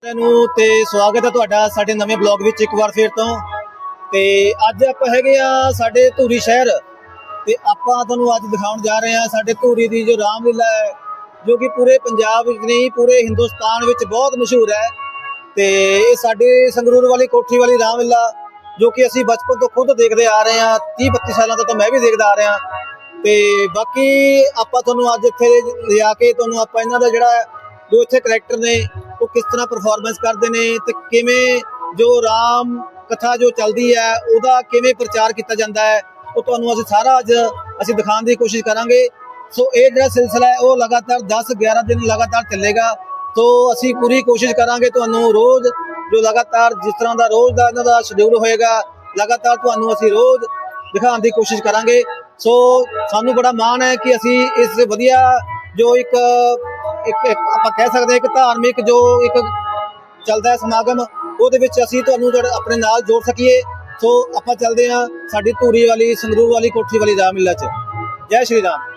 ਤੇ ਸਵਾਗਤ ਹੈ ਤੁਹਾਡਾ ਸਾਡੇ ਨਵੇਂ ਬਲੌਗ ਵਿੱਚ ਇੱਕ ਵਾਰ ਫੇਰ ਤੋਂ। ਤੇ ਅੱਜ ਆਪਾਂ ਹੈਗੇ ਆ ਸਾਡੇ ਧੂਰੀ ਸ਼ਹਿਰ ਤੇ ਆਪਾਂ ਤੁਹਾਨੂੰ ਅੱਜ ਦਿਖਾਉਣ ਜਾ ਰਹੇ ਹਾਂ ਸਾਡੇ ਧੂਰੀ ਦੀ ਜੋ ਰਾਮਲੀਲਾ ਹੈ, ਜੋ ਕਿ ਪੂਰੇ ਪੰਜਾਬ ਵਿੱਚ ਨਹੀਂ ਪੂਰੇ ਹਿੰਦੁਸਤਾਨ ਵਿੱਚ ਬਹੁਤ ਮਸ਼ਹੂਰ ਹੈ। ਤੇ ਇਹ ਸਾਡੇ ਸੰਗਰੂਰ ਵਾਲੀ ਕੋਠੀ ਵਾਲੀ ਰਾਮਲੀਲਾ ਜੋ ਕਿ ਅਸੀਂ ਬਚਪਨ ਤੋਂ ਖੁਦ ਦੇਖਦੇ ਆ ਰਹੇ ਹਾਂ, 30-32 ਸਾਲਾਂ ਤੋਂ ਮੈਂ ਵੀ ਦੇਖਦਾ ਆ ਰਿਹਾ। ਤੇ ਬਾਕੀ ਆਪਾਂ ਤੁਹਾਨੂੰ ਅੱਜ ਇੱਥੇ ਲਿਆ ਕੇ ਤੁਹਾਨੂੰ ਆਪਾਂ ਇਹਨਾਂ ਦਾ ਜਿਹੜਾ ਜੋ ਇੱਥੇ ਕਰੈਕਟਰ ਨੇ ਉਹ किस तरह परफॉर्मेंस करते हैं तो किवें जो राम कथा जो चलती है उसका किवें प्रचार किया जाता है वो तुहानूं असीं सारा अज असीं दिखाने की कोशिश करांगे। सो ये जो सिलसिला है वो लगातार 10-11 दिन लगातार चलेगा। तो असीं पूरी कोशिश करांगे तुहानूं रोज़ जो लगातार जिस तरह का रोज़ का इन्हां दा शेड्यूल होएगा लगातार तुहानूं असीं रोज़ दिखाने की कोशिश करांगे। सो सानूं बड़ा माण है कि असीं इस वधिया जो एक ਆਪਾਂ कह सकते हैं एक धार्मिक जो एक चलता है समागम ਉਹਦੇ ਵਿੱਚ ਅਸੀਂ ਤੁਹਾਨੂੰ ਜਿਹੜਾ ਆਪਣੇ ਨਾਲ ਜੋੜ ਸਕੀਏ। ਸੋ ਆਪਾਂ ਚੱਲਦੇ ਹਾਂ ਸਾਡੀ ਧੂਰੀ ਵਾਲੀ ਸੰਗਰੂਰ ਵਾਲੀ ਕੋਠੀ ਵਾਲੀ ਰਾਮਲੀਲਾ 'ਚ। ਜੈ ਸ਼੍ਰੀ ਰਾਮ।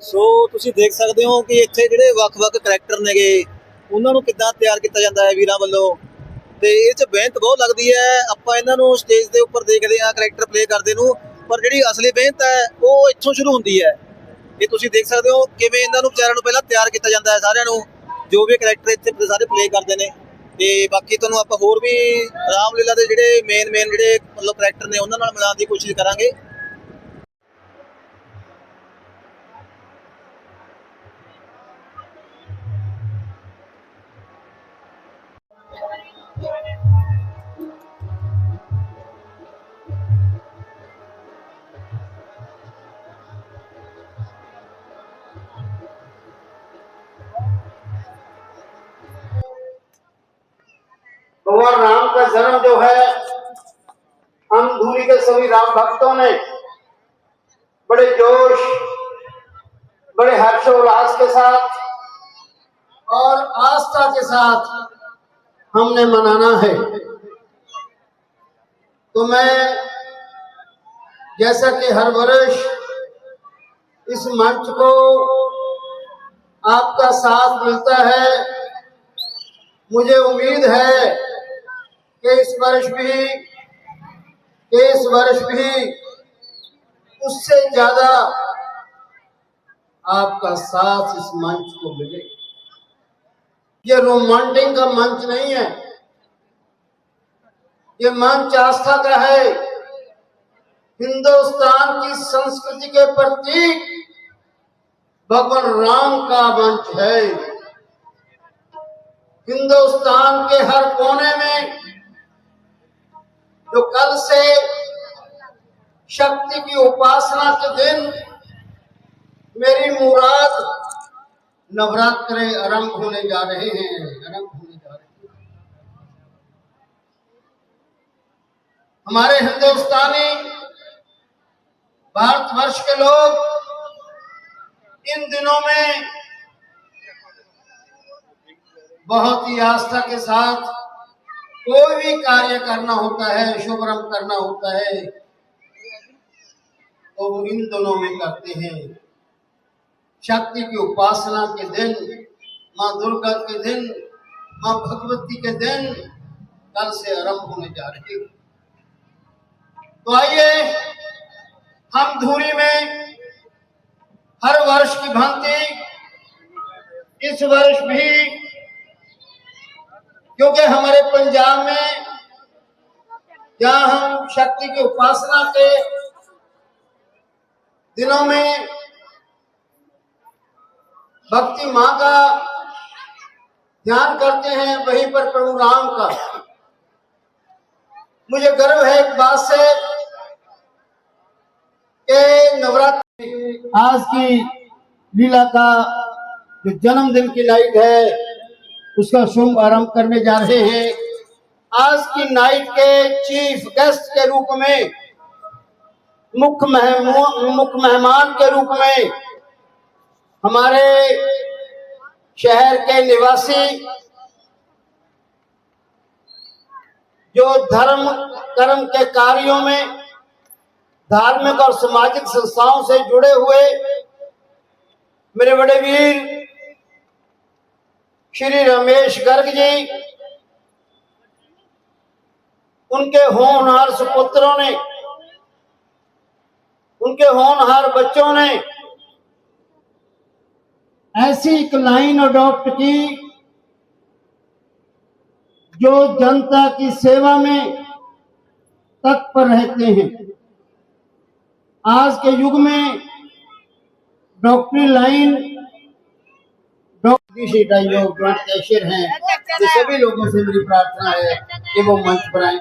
सो तुसीं देख सकते हो कि इत्थे जिहड़े वख-वख करैक्टर नेगे उन्होंने किद्दां तैयार किया जाता है वीरां वल्लों। ते इह च मेहनत बहुत लगती है। आपां इन्हां नूं स्टेज के उपर देखते हैं करैक्टर प्ले करते नूं, पर जिहड़ी असली मेहनत है वो इत्थों शुरू होंदी है। ये तुसीं देख सकते हो किवें इन्हां नूं बेचारिआं नूं पहलां तैयार किया जाता है सारिआं नूं जो भी करैक्टर इत्थे सारे प्ले करते हैं। ते बाकी तुहानूं आपां होर भी रामलीला दे जिहड़े मेन जिहड़े मतलब करैक्टर ने उन्हां नाल मिलाउण दी कोशिश करांगे। भगवान राम का जन्म जो है हम धूरी के सभी राम भक्तों ने बड़े जोश बड़े हर्षोल्लास के साथ और आस्था के साथ हमने मनाना है। तो मैं जैसा कि हर वर्ष इस मंच को आपका साथ मिलता है, मुझे उम्मीद है कि इस वर्ष भी उससे ज्यादा आपका साथ इस मंच को मिले। ये रोमांटिक का मंच नहीं है, ये मंच आस्था का है। हिंदुस्तान की संस्कृति के प्रतीक भगवान राम का मंच है। हिंदुस्तान के हर कोने में जो कल से शक्ति की उपासना के दिन मेरी मुराद नवरात्रे आरंभ होने जा रहे हैं, हमारे हिंदुस्तानी भारतवर्ष के लोग इन दिनों में बहुत ही आस्था के साथ कोई भी कार्य करना होता है, शुभारंभ करना होता है, तो वो इन दिनों में करते हैं। शक्ति की उपासना के दिन, माँ दुर्गा के दिन, माँ भगवती के दिन कल से आरंभ होने जा रहे हैं। तो आइए हम धूरी में हर वर्ष की भांति इस वर्ष भी, क्योंकि हमारे पंजाब में जहाँ हम शक्ति की उपासना के दिनों में भक्ति माँ का ध्यान करते हैं, वहीं पर प्रभु राम का। मुझे गर्व है एक बात से कि नवरात्रि आज की लीला का जो जन्मदिन की नाइट है उसका शुभ आरंभ करने जा रहे हैं। आज की नाइट के चीफ गेस्ट के रूप में, मुख्य मेहमान के रूप में हमारे शहर के निवासी जो धर्म कर्म के कार्यों में धार्मिक और सामाजिक संस्थाओं से जुड़े हुए मेरे बड़े वीर श्री रमेश गर्ग जी, उनके होनहार सुपुत्रों ने, उनके होनहार बच्चों ने ऐसी एक लाइन अडॉप्ट की जो जनता की सेवा में तत्पर रहते हैं। आज के युग में डॉक्टरी लाइन जो ब्लड कैशियर हैं, तो सभी लोगों से मेरी प्रार्थना है कि वो मंच पर आए।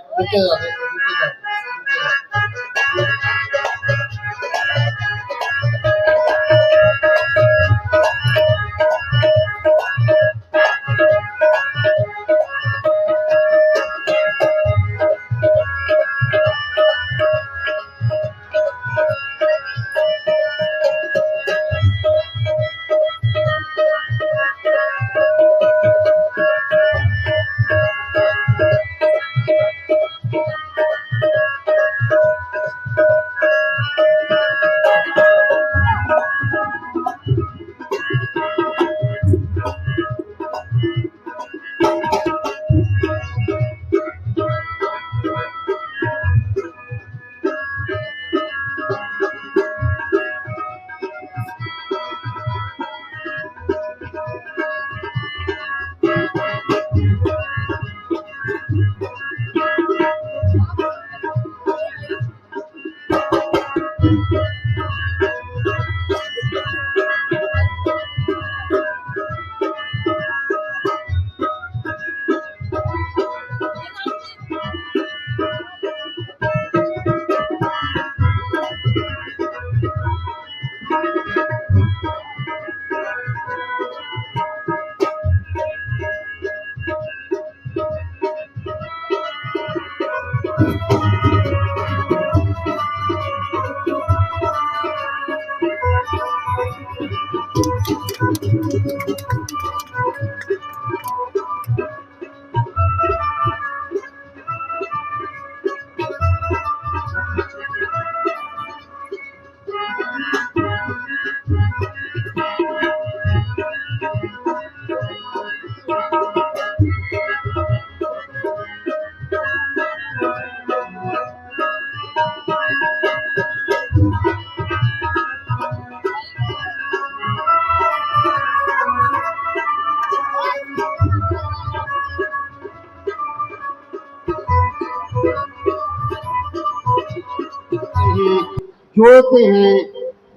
जोड़ते हैं।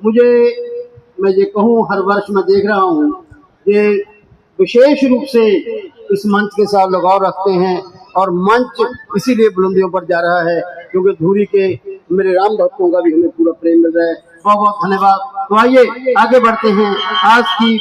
मुझे, मैं ये कहूँ, हर वर्ष मैं देख रहा हूँ ये विशेष रूप से इस मंच के साथ लगाव रखते हैं, और मंच इसीलिए बुलंदियों पर जा रहा है क्योंकि धूरी के मेरे राम भक्तों का भी हमें पूरा प्रेम मिल रहा है। बहुत बहुत धन्यवाद। तो आइए आगे बढ़ते हैं। आज की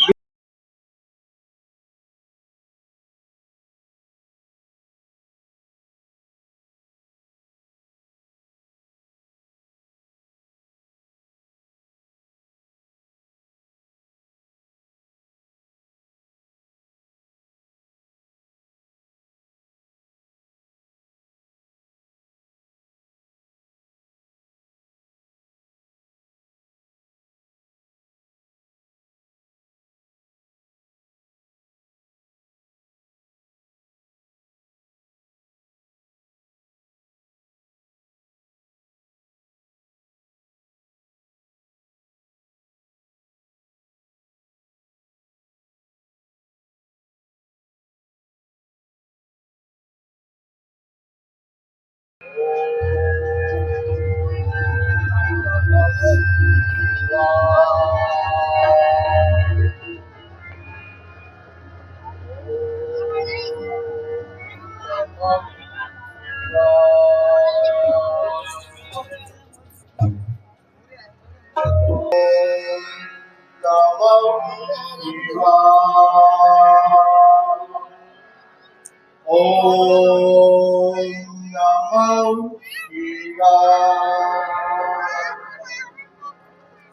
Om Namah Shivaya.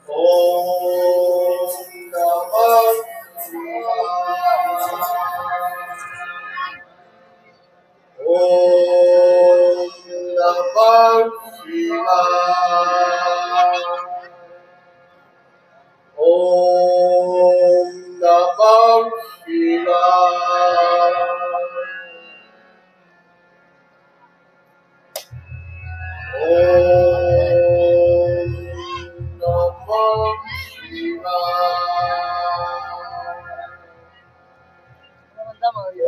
Om Namah Shivaya. Om Namah Shivaya. Om Namah Shivaya. Om Namah Shivaya. Om Namah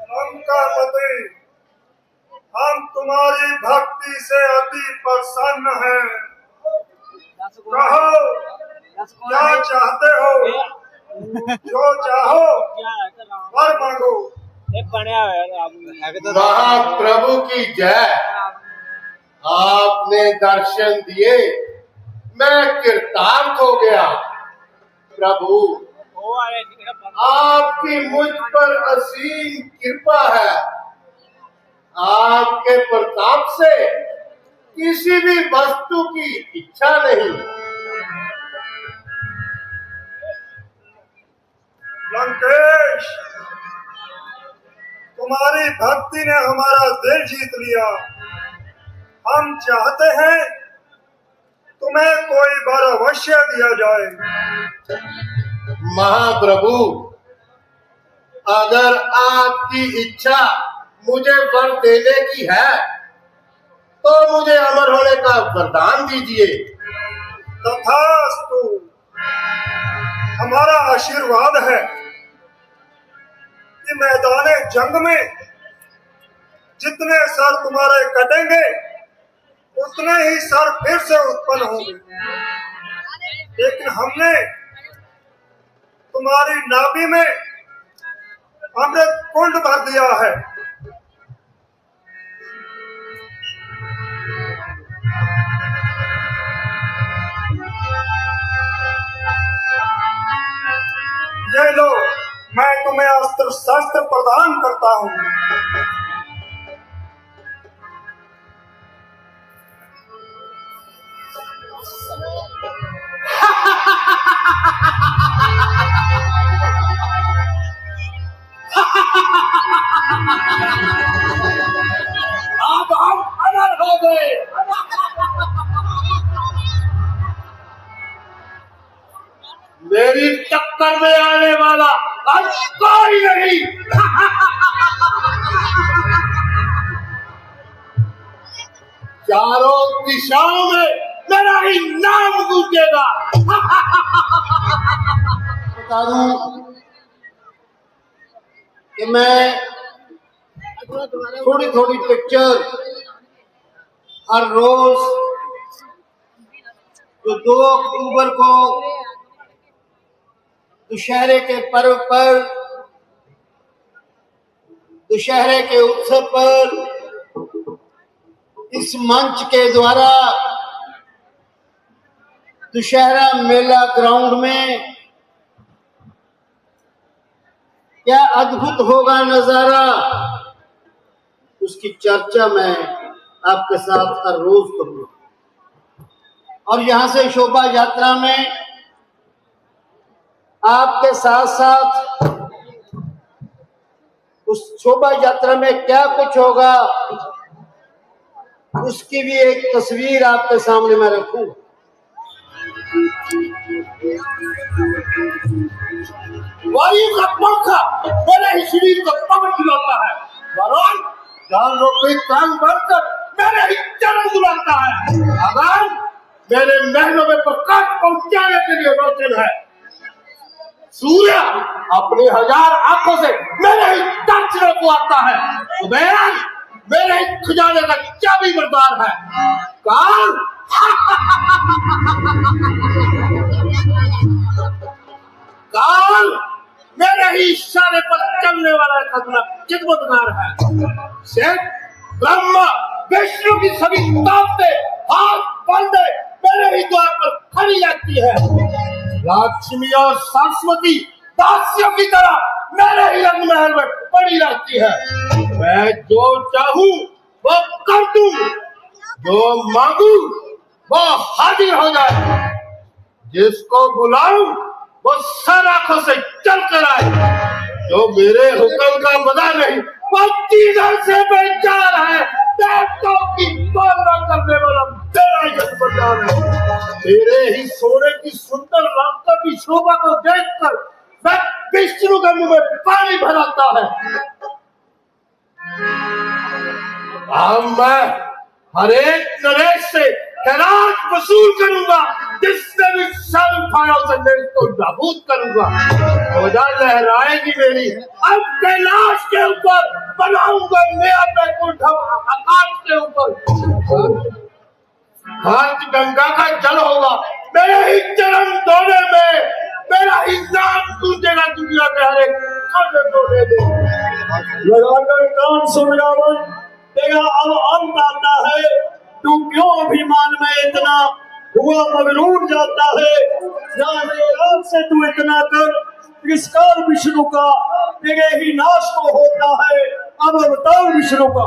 लंकापति, हम तुम्हारी भक्ति से अति प्रसन्न हैं। कहो क्या चाहते हो, जो चाहो वर मांगो। महाप्रभु की जय। आपने दर्शन दिए, मैं कृतार्थ हो गया। प्रभु, आपकी मुझ पर असीम कृपा है। आपके प्रताप से किसी भी वस्तु की इच्छा नहीं। लंकेश, तुम्हारी भक्ति ने हमारा दिल जीत लिया। हम चाहते हैं तुम्हें कोई वर अवश्य दिया जाए। महाप्रभु, अगर आपकी इच्छा मुझे वर देने की है तो मुझे अमर होने का वरदान दीजिए। तथास्तु, हमारा आशीर्वाद है कि मैदाने जंग में जितने सर तुम्हारे कटेंगे उतने ही सर फिर से उत्पन्न होंगे। लेकिन हमने तुम्हारी नाभि में अमृत कुंड भर दिया है। ये लो, मैं तुम्हें अस्त्र शस्त्र प्रदान करता हूँ। अब हम अमर हो गए। मेरी टक्कर में आने वाला अब कोई नहीं। चारों दिशाओं में मेरा ही नाम गूंजेगा। बता दूं कि मैं थोड़ी थोड़ी पिक्चर हर रोज जो 2 अक्टूबर को दशहरे के पर्व पर, दशहरे के उत्सव पर इस मंच के द्वारा दशहरा मेला ग्राउंड में क्या अद्भुत होगा नजारा, उसकी चर्चा मैं आपके साथ हर रोज करूंगा। और यहाँ से शोभा यात्रा में आपके साथ साथ उस शोभा यात्रा में क्या कुछ होगा उसकी भी एक तस्वीर आपके सामने मैं रखूंगा। वायु का पंखा मेरे ही शरीर को पकड़ खिलाता है, वरुण जानवरों के कान बनकर मेरे ही चरण बुलाता है। अगर मेरे महलों में प्रकाश पहुंचाने के लिए रोशन है, सूर्य अपनी 1000 आंखों से मेरे ही दक्षिण को आता है, कुबेर मेरे ही खजाने का चाबी बरदार है, काल काल मेरे ही इशारे पर चलने वाला खतना खिदमतगार है। शेख ब्रह्मा विष्णु की सभी ताकतें हाथ बंदे मेरे ही द्वार पर खड़ी रहती है। लक्ष्मी और सरस्वती दासियों की तरह मेरे ही रंग महल में पड़ी रहती है। मैं जो चाहूं वो कर दूं, जो मांगू वो हाजिर हो जाए, जिसको बुलाऊं वो सर आंखों से चल कर आए, जो मेरे हुक्म का मदा नहीं वो चीजों से बेचार है। देवताओं की पालना करने वाला तेरा जन्मदान है। तेरे ही सोने की सुंदर रास्ता की शोभा को देखकर मैं विष्णु के मुंह में पानी भराता है। अब मैं हर एक नरेश से खैरात वसूल करूंगा, जिसने भी सर उठाया उसे मैं तो नाबूद करूंगा। ध्वजा लहराएगी मेरी अब कैलाश के ऊपर, बनाऊंगा मैं अपने कुंठ आकाश के ऊपर। खर्च गंगा का जल होगा मेरे ही चरण धोने में, मेरा ही नाम गूंजेगा दुनिया के हर एक कोने कोने में। लगाकर कान सुन रावण, तेरा अब अंत आता है। तू क्यों अभिमान में इतना हुआ मगरूर जाता है? जाने रात से तू इतना कर, तिरस्कार विष्णु का तेरे ही नाश को होता है। अब अवतार विष्णु का।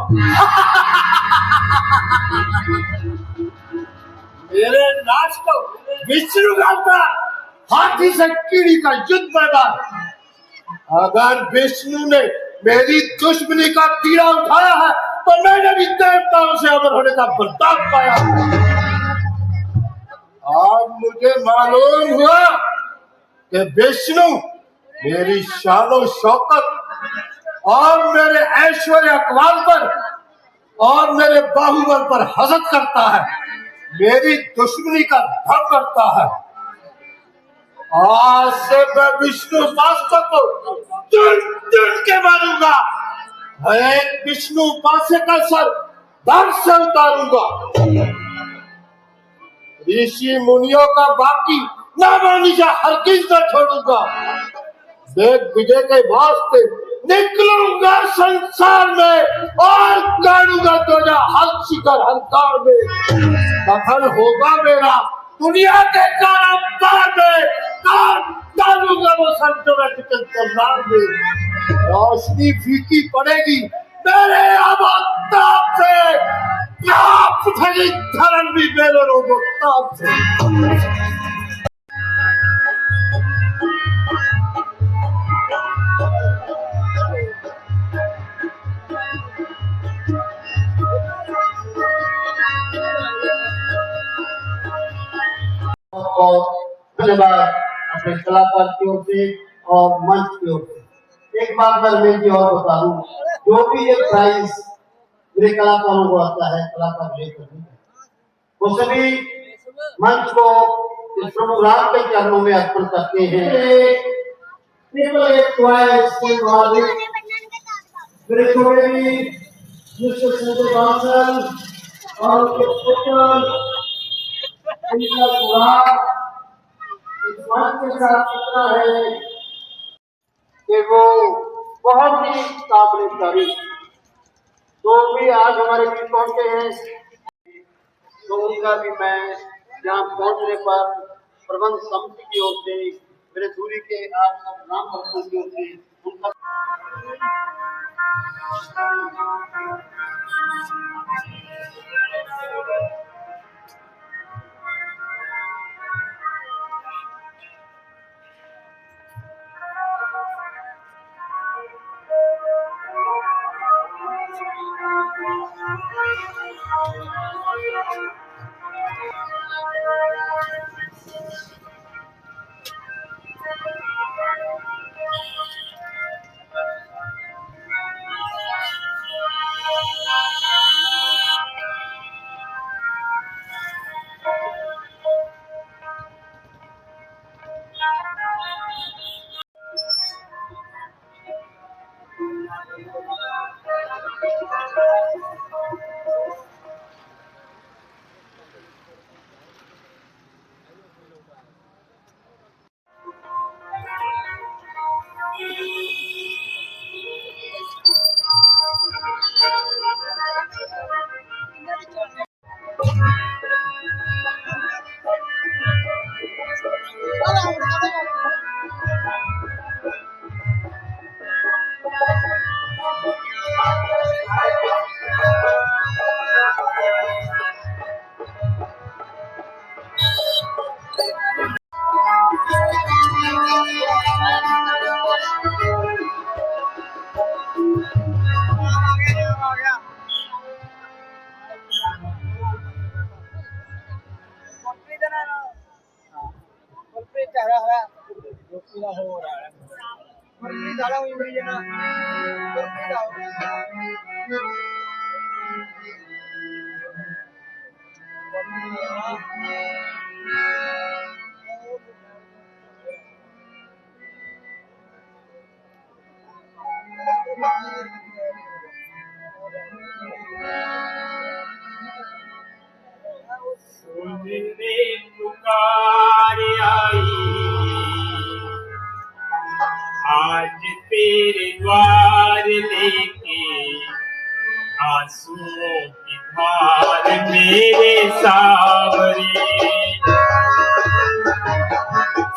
मेरे नाश को विष्णु का हाथी से कीड़ी का युद्ध मैदान। अगर विष्णु ने मेरी दुश्मनी का तीरा उठाया है तो मैंने भी देवताओं से अमर होने का बर्ताव पाया। आज मुझे मालूम हुआ कि विष्णु मेरी शानो शौकत और मेरे ऐश्वर्य अकवाल पर और मेरे बाहुबल पर हसद करता है, मेरी दुश्मनी का धर्म करता है। आज से मैं विष्णु शास्त्र को चुन चुन के मारूंगा, एक विष्णु उपासक का सर धड़ से उतारूंगा। ऋषि मुनियों का बाकी नामानिशा हरगिज न छोड़ूंगा। देख विजय के वास्ते निकलूंगा संसार में और गाड़ूंगा ध्वजा हर शिखर हंकार में। दखल होगा मेरा दुनिया के कारोबार में, डालूंगा वो संतों चलदार में। रोशनी फीकी पड़ेगी मेरे अवताप से, धर्म भी मेरे रोबोताप से। धन्यवाद अपने कलाकार की ओर से और मंच की ओर से। एक बात मैं रमेश जी और बता दूं, जो भी ये प्राइज मेरे कलाकारों को आता है, कलाकार लेकर वो सभी मंच को इस प्रभु राम के चरणों में अर्पण करते हैं। एक मेरे छोटे मिस्टर संजय बांसल और उनके पुत्र इनका पूरा इस मंच के साथ इतना है कि वो बहुत ही काबिल तारीफ। तो भी आज हमारे बीच पहुंचे हैं, तो उनका भी मैं यहाँ पहुंचने पर प्रबंध समिति की ओर से, मेरे दूरी के आप सब राम भक्तों की ओर से उनका सुनने पुकार आई आज तेरे द्वार लेके आंसुओं की धार मेरे सावरे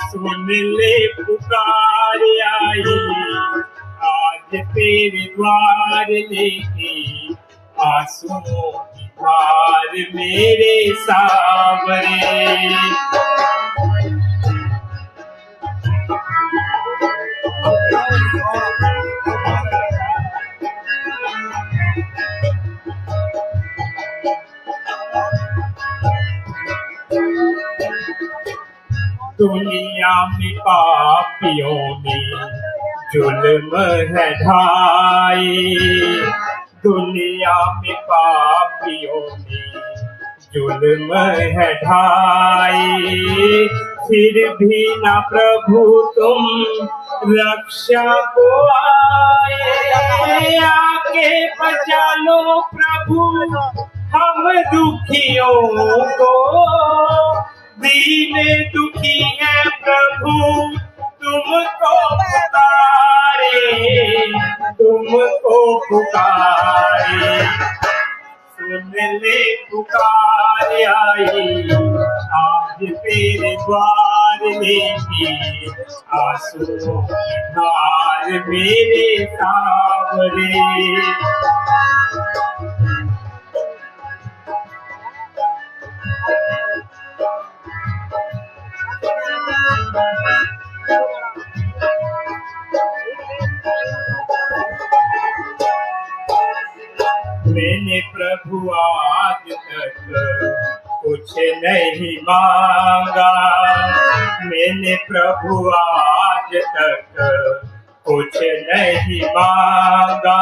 सुन ले पुकार आई आज तेरे द्वार लेके आंसुओं की धार मेरे सावरे दुनिया में पापियों में जुल्म है ढाई दुनिया में पापियों में जुल्म है ढाई फिर भी ना प्रभु तुम रक्षा को आए आके बचा लो प्रभु हम दुखियों को दीन दुखी है प्रभु तुमको पुकारे सुन ले पुकार आई आज तेरे द्वार लेके आंसुओं की धार मेरे सावरे मैंने प्रभु आज तक कुछ नहीं मांगा मैंने प्रभु आज तक कुछ नहीं मांगा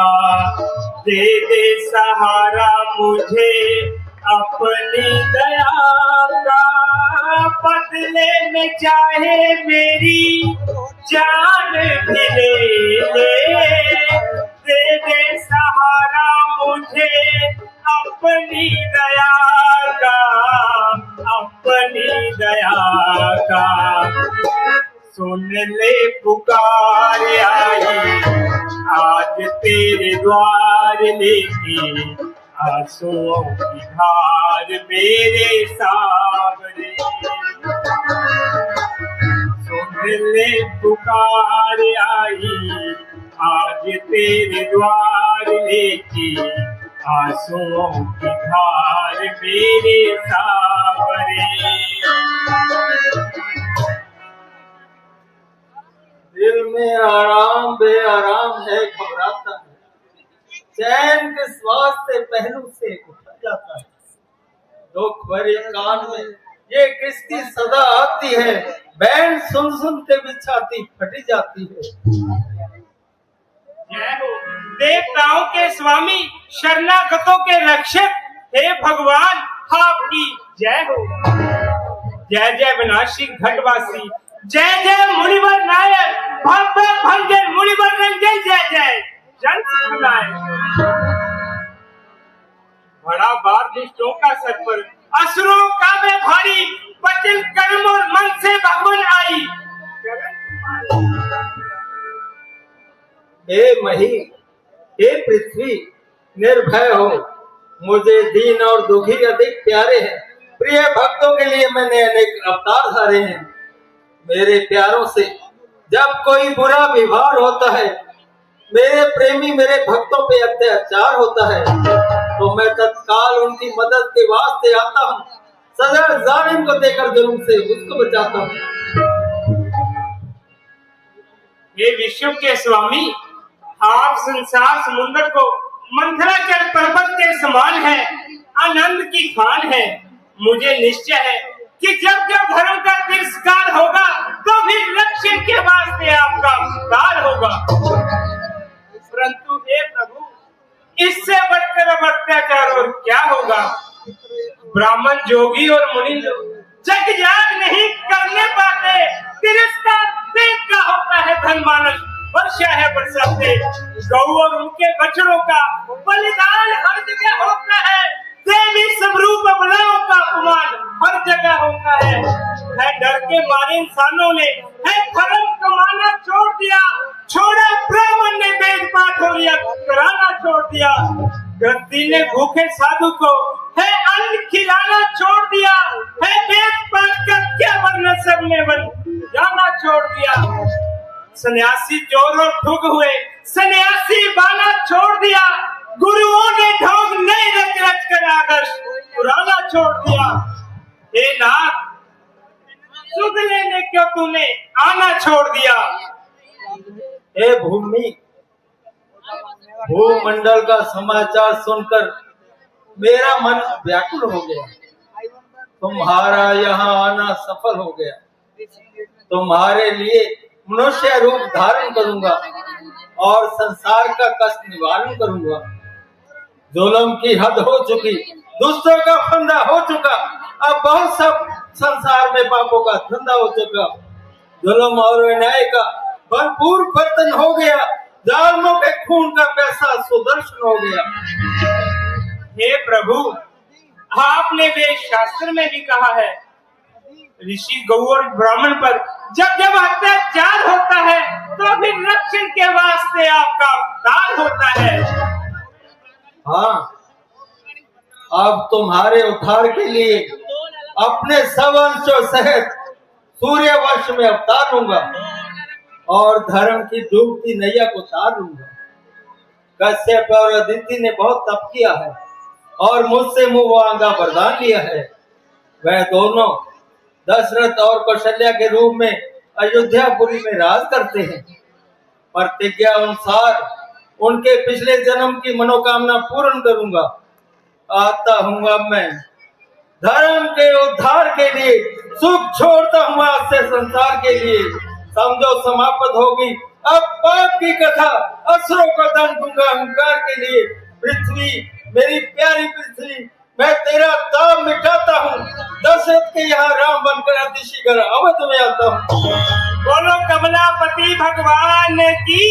दे दे सहारा मुझे अपनी दया का बदले में चाहे मेरी जान भी ले दे दे सहारा मुझे अपनी दया का सुन ले पुकार आई आज तेरे द्वार लेके आंसुओं की धार मेरे सावरे सुन ले पुकार आई आज तेरे द्वार लेके आंसुओं की धार मेरे सावरे दिल में आराम बेआराम है घबराता है चैन के श्वास से पहलू से उठा जाता है दुख भरे कान में ये किसकी सदा आती है बैंड सुन सुन के भी छाती फटी जाती है जय हो देवताओं के स्वामी शरणागतों के रक्षक हे भगवान आपकी जय हो जय जय विनाशी घटवासी जय जय मुनिवर नायक भव्य भंगे मुनिवर रंगे जय जय जन सुनाए बड़ा बार दुष्टों का सर पर असुरों का में भारी पतिल कर्म और मन से भगवान आई हे मही हे पृथ्वी निर्भय हो, मुझे दीन और दुखी अधिक प्यारे हैं। प्रिय भक्तों के लिए मैंने अनेक अवतार धारे हैं। मेरे प्यारों से जब कोई बुरा व्यवहार होता है, मेरे प्रेमी मेरे भक्तों पे अत्याचार होता है, तो मैं तत्काल उनकी मदद के वास्ते आता हूँ। सजा जालिम को देकर जुल्म से उसको बचाता हूँ। ये विश्व के स्वामी, आप संसार समुद्र को मंथराचल पर्वत के समान है, आनंद की खान है। मुझे निश्चय है कि जब जब धर्म का तिरस्कार होगा तो फिर रक्षण के वास्ते आपका उद्धार होगा। परंतु हे प्रभु, इससे बढ़कर अब अत्याचार और क्या होगा? ब्राह्मण, जोगी और मुनि लोग जग याग नहीं करने पाते। तिरस्कार देव का होता है, धनमानस वर्षा है बरसाते। गौ और उनके बछड़ों का बलिदान हर जगह होता है। देवी स्वरूप अबलाओं का अपमान हर जगह होता है। डर के मारे इंसानों ने है धर्म कमाना छोड़ दिया, छोड़ा ब्राह्मण ने वेद पाठ हो लिया कराना छोड़ दिया। गद्दी ने भूखे साधु को है अन्न खिलाना छोड़ दिया, है वेद पाठ का क्या वरना सबने बन जाना छोड़ दिया। सन्यासी चोर और ठग हुए, सन्यासी बाना छोड़ दिया। गुरुओं ने ढोंग नए रच रच कर आदर्श पुराना छोड़ दिया। हे नाथ, सुध लेने क्यों तूने आना छोड़ दिया? हे भूमि, भूमंडल का समाचार सुनकर मेरा मन व्याकुल हो गया। तुम्हारा यहाँ आना सफल हो गया। तुम्हारे लिए मनुष्य रूप धारण करूंगा और संसार का कष्ट निवारण करूंगा। जुल्म की हद हो चुकी, दुष्टों का फंदा हो चुका। अब बहुत सब संसार में पापों का धंधा हो चुका। जुल्म और अन्याय का भरपूर बर्तन हो गया। जालिमों के खून का पैसा सुदर्शन हो गया। हे प्रभु, आपने वेद शास्त्र में भी कहा है, ऋषि गौ और ब्राह्मण पर जब जब अत्याचार होता है तो फिर रक्षण के वास्ते आपका उद्धार होता है। हाँ, अब तुम्हारे उद्धार के लिए अपने सब अंशों सहित सूर्य वंश में अवतार लूंगा और धर्म की डूबती नैया को तार लूंगा। कश्यप और अदिति ने बहुत तप किया है और मुझसे मुंह मांगा वरदान लिया है। वह दोनों दशरथ और कौशल्या के रूप में अयोध्यापुरी में राज करते हैं। प्रतिज्ञा अनुसार उनके पिछले जन्म की मनोकामना पूर्ण करूंगा। आता हूँ अब मैं धर्म के उद्धार के लिए, सुख छोड़ता हूँ आज से संसार के लिए। समझो समाप्त होगी अब पाप की कथा, असुरों का दंड दूंगा अहंकार के लिए। पृथ्वी, मेरी प्यारी पृथ्वी, मैं तेरा दाम मिटाता हूँ। दशरथ के यहाँ राम बनकर अतिशीघ्र अवध में आता हूँ। बोलो कमलापति भगवान की।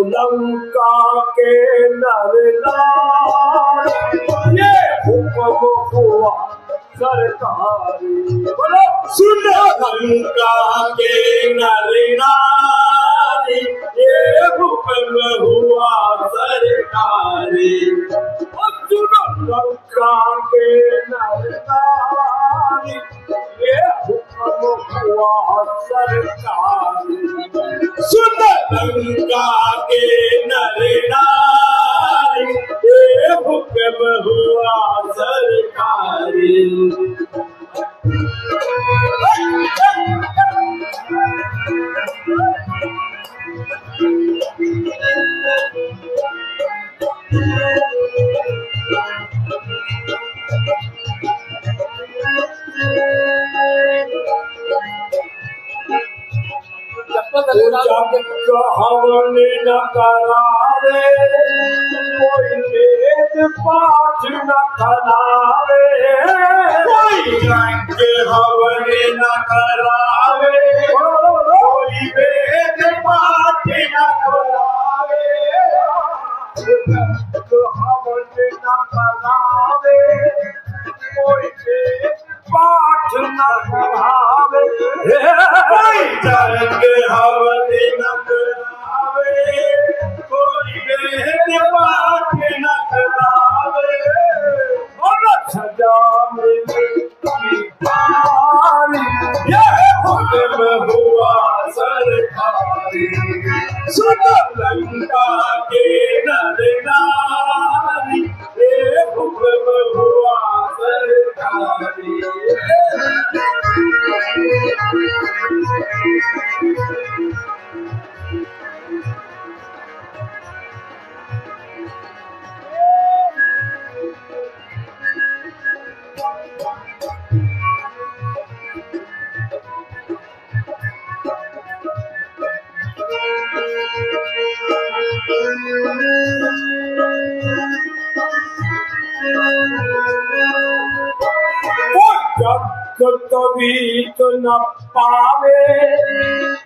लंका के नरनार ये हुक्म हुआ सरकारी। बोलो सुन लंका के नरनार ये हुक्म हुआ सरकारी। सुन लंका के नरनार ये हुक्म हुआ सरकारी। सरकारी सुन लंका के नर नारी ये हुक्म हुआ सरकारी हवन न करावे कोई वेद पाठ न करावे कोई रंग हवन न करावे कोई वेद पाठ न करावे हवन न करावे कोई वेद पाठ न करावे कोई रंग हवन न करावे कोई वेद पाठ न करावे और सजा मिले ये हुक्म हुआ सरकारी सुन लंका के नर नारी ये हुक्म हुआ सरकारी कभी तो न पावे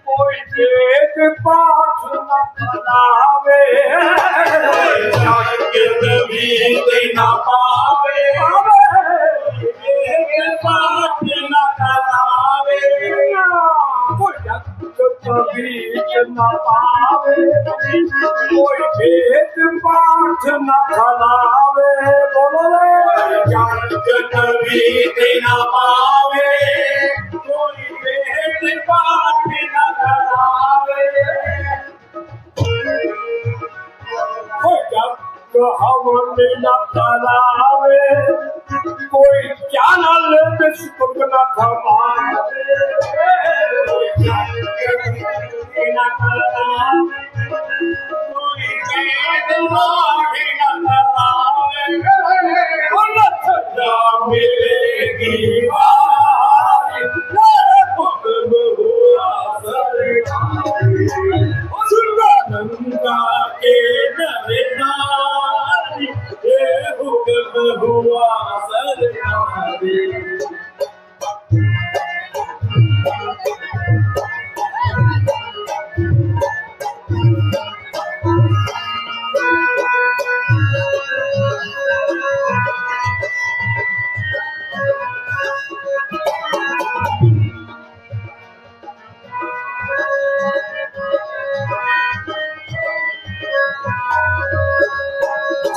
कोई वेद पाठ न करावे कभी न पावे वेद पाठ न करावे कभी न पावे कोई वेद पाठ न करावे बोलो कभी न पावे कोई वेद पाठ न करावे हवन न करावे कोई जानल बिस्कुट न खवावे न करावे कोई वेद पाठ न करावे मिलेगी हुक्म हुआ सरकारी लंका के नर नारी ये हुक्म हुआ सरकारी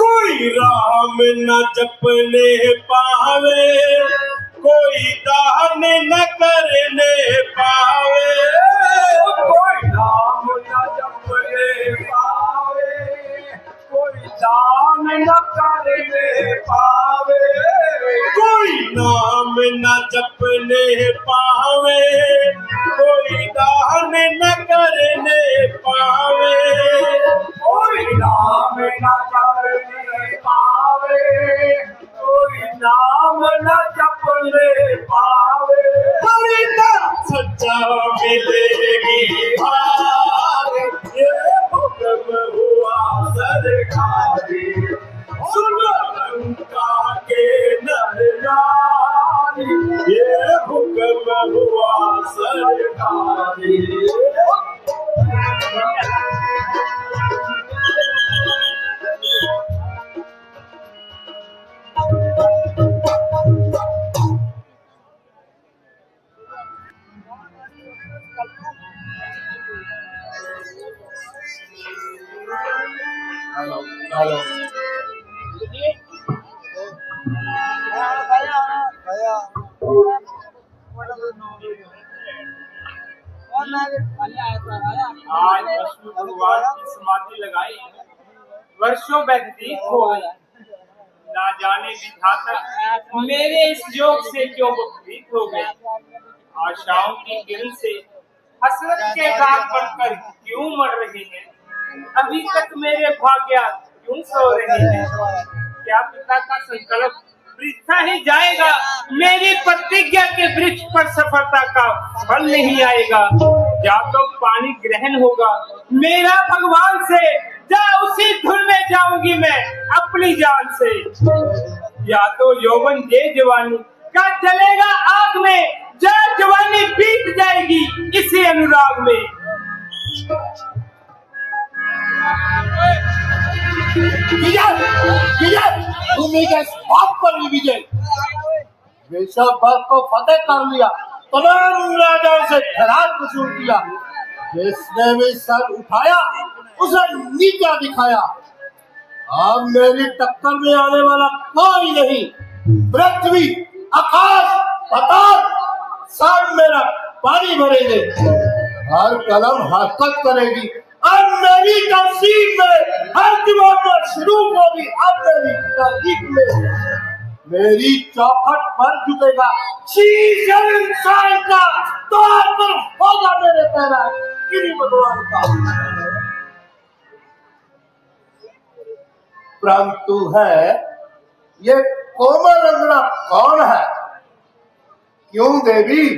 कोई राम न जपने पावे कोई दान न करने पावे कोई राम न जपने पावे कोई दान न करने पावे कोई नाम न जपने पावे कोई दान न करने पावे कोई नाम न जपने पावे कोई नाम न जपने पावे सच्चा मिलेगी हार ये हुक्म हुआ सरकारी सुन लंका के नर नारी ये हुक्म हुआ सरकारी हेलो आज विष्णु भगवान की समाधि लगाई, वर्षों व्यतीत हो गए। ना जाने विधाता मेरे इस योग से क्यों विपरीत हो गए। आशाओं की किरण से हसरत के दाग बनकर क्यों मर रहे हैं। अभी तक मेरे भाग्य क्यों सो रहे हैं। क्या पिता का संकल्प वृथा ही जाएगा। मेरी प्रतिज्ञा के वृक्ष पर सफलता का फल नहीं आएगा। या तो पानी ग्रहण होगा मेरा भगवान से, या उसी धुन में जाऊंगी मैं अपनी जान से। या तो यौवन ये जवानी का चलेगा आग में, या जवानी बीत जाएगी इसी अनुराग में। विजय को फतेह कर लिया, तमाम राजाओं से खराब वसूल किया। जिसने भी सर उठाया उसे नीचा दिखाया। अब मेरी टक्कर में आने वाला कोई नहीं। पृथ्वी, आकाश, पाताल सब मेरा पानी भरेंगे। हर कलम हरकत करेगी। अब मेरी तहसील में हर दीवार शुरू होगी। अब मेरी तहसील में मेरी चौखट पर झुकेगा शीश इंसान का, द्वार पर होगा मेरे पैरा गिरी भगवान का। परंतु है ये कोमल अंगना कौन है? क्यों देवी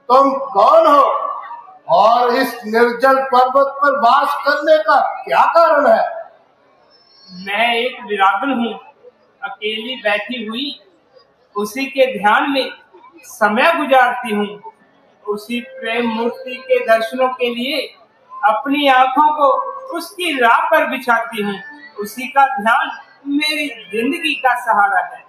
तुम कौन हो और इस निर्जल पर्वत पर वास करने का क्या कारण है? मैं एक विरागन हूँ, अकेली बैठी हुई उसी के ध्यान में समय गुजारती हूँ। उसी प्रेम मूर्ति के दर्शनों के लिए अपनी आंखों को उसकी राह पर बिछाती हूँ। उसी का ध्यान मेरी जिंदगी का सहारा है।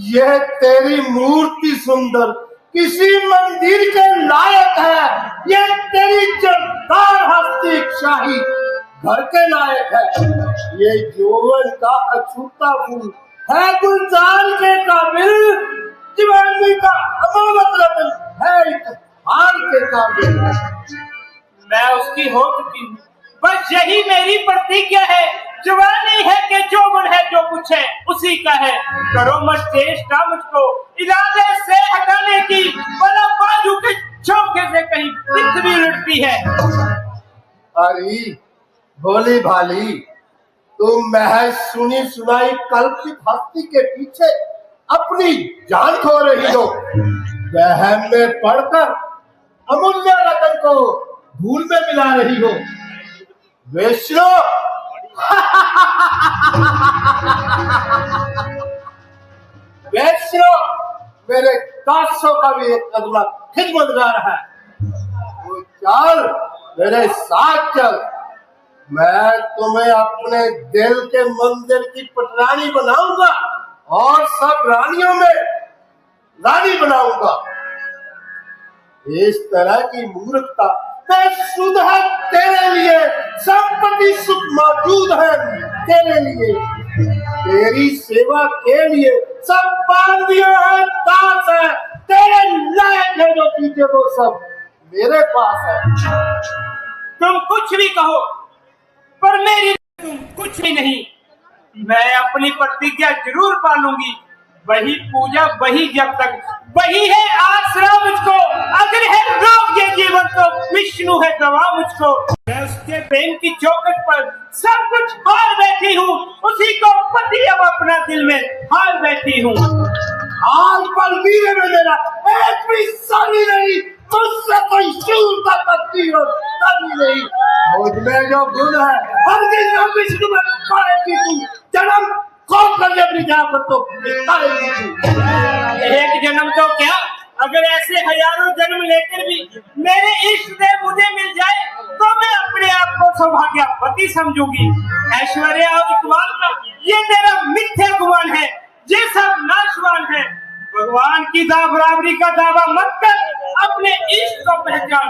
यह तेरी मूर्ति सुंदर किसी मंदिर के लायक है। यह तेरी जलदार हस्ती शाही घर के लायक है। ये यौवन का अछूता फूल है गुलजार के काबिल। दीवानी का अमावत रतन है एक हार के काबिल। मैं उसकी हो चुकी हूँ, बस यही मेरी प्रतिज्ञा है। जवानी है कि जौवन है, जो कुछ है उसी का है। करो मत चेष्टा मुझको इरादे से हटाने की, वरना बाजू के चौके से कहीं पृथ्वी लुटती है। अरे भोली भाली, तुम महज सुनी सुनाई कल्पित हस्ती के पीछे अपनी जान खो रही हो। वहम में पड़कर अमूल्य रतन को धूल में मिला रही हो। वैष्णो वैष्णो मेरे 400 का भी एक अगला खिदमतगार है। वो चल मेरे साथ चल। मैं तुम्हें अपने दिल के मंदिर की पटरानी बनाऊंगा और सब रानियों में रानी बनाऊंगा। इस तरह की मूर्खता शुद्ध है तेरे लिए। संपत्ति सुख मौजूद है तेरे लिए। तेरी सेवा के लिए सब पांडिया है, दास है, तेरे लायक है। जो चीजें वो सब मेरे पास है। तुम कुछ भी कहो पर मेरी तुम कुछ भी नहीं। मैं अपनी प्रतिज्ञा जरूर पालूंगी। वही पूजा, वही जब तक, वही है आसरा मुझको। अगर है रोग ये जीवन तो विष्णु है दवा मुझको। मैं उसके प्रेम की चौखट पर सब कुछ हार बैठी हूँ। उसी को पति अब अपना दिल में हार बैठी हूँ। हाल पल वीरे में मेरा एक भी सानी नहीं। तुझसे कोई शूरता करती हो तभी नहीं। मुझ में जो गुण है हर दिन विष्णु में पाएगी तू। जन्म कौन कर अपनी जाकर तो एक जन्म तो क्या, अगर ऐसे हजारों जन्म लेकर भी मेरे इष्ट देव मुझे मिल जाए तो मैं अपने आप को सौभाग्यवती समझूंगी। ऐश्वर्य और इकबाल का ये मेरा मिथ्या गुमान है। ये सब नाशवान है। भगवान की बराबरी का दावा मत कर, अपने इष्ट को पहचान।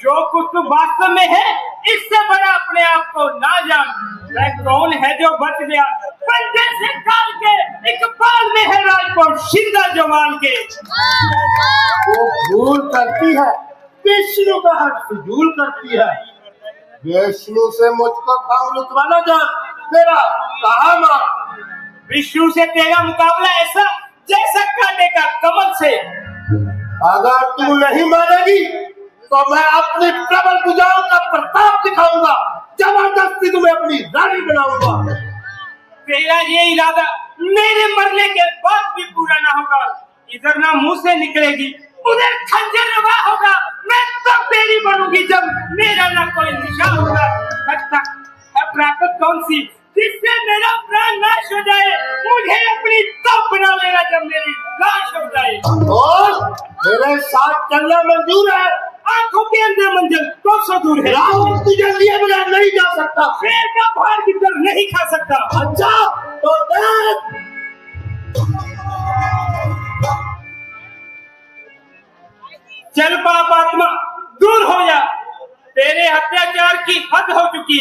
जो कुछ वास्तव में है इससे बड़ा अपने आप को ना जान। वह कौन है जो बच गया पंजे से काल के, इकबाल में है राजकोट शिंदा जमाल के। वो भूल करती है, विष्णु का हाथ सुजूल करती है। विष्णु से मुझको काम लुटवाना जान, तेरा कहा मां। विष्णु से तेरा मुकाबला ऐसा जैसा कांटे का कमल से। अगर तू नहीं मानेगी तो मैं अपनी प्रबल भुजाओं का प्रताप दिखाऊंगा, जबरदस्ती तुम्हें अपनी रानी बनाऊंगा। तेरा ये इरादा मेरे मरने के बाद भी पूरा ना होगा। इधर ना मुंह से निकलेगी, उधर खंजर रवा होगा। मैं तब तेरी बनूंगी जब मेरा ना कोई निशान होगा। ताकत कौन सी जिससे मेरा प्राण नाश हो जाए? मुझे अपनी तब बना लेना जब मेरी लाश हो जाए। और मेरे साथ चलना मंजूर है। आंखों के अंदर मंजिल 200 दूर है। रावण तुझे लिए बगैर नहीं जा सकता, शेर का भार की तरह नहीं खा सकता। अच्छा तो देख। चल पाप आत्मा दूर हो जा, तेरे अत्याचार की हद हो चुकी।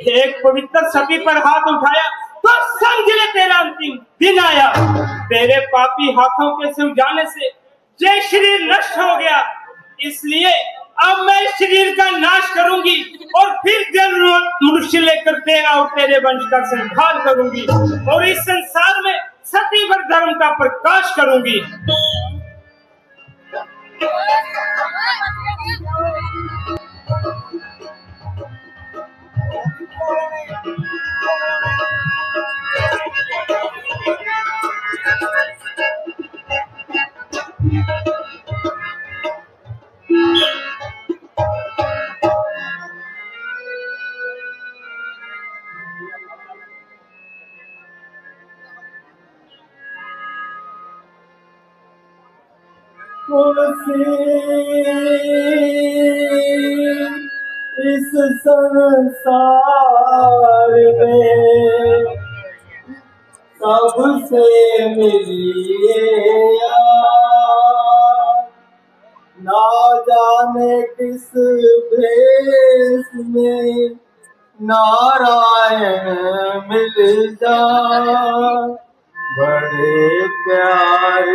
एक पवित्र सती पर हाथ उठाया तो समझ ले तेरा अंतिम दिन आया। तेरे पापी हाथों के सिर जाने से ये शरीर नष्ट हो गया, इसलिए अब मैं इस शरीर का नाश करूंगी और फिर जरूरत मनुष्य लेकर तेरा और तेरे वंश का संहार करूंगी और इस संसार में सती व धर्म का प्रकाश करूंगी। इस संसार में सबसे मिलिए ना जाने किस भेष में नारायण मिल जाए। बड़े प्यार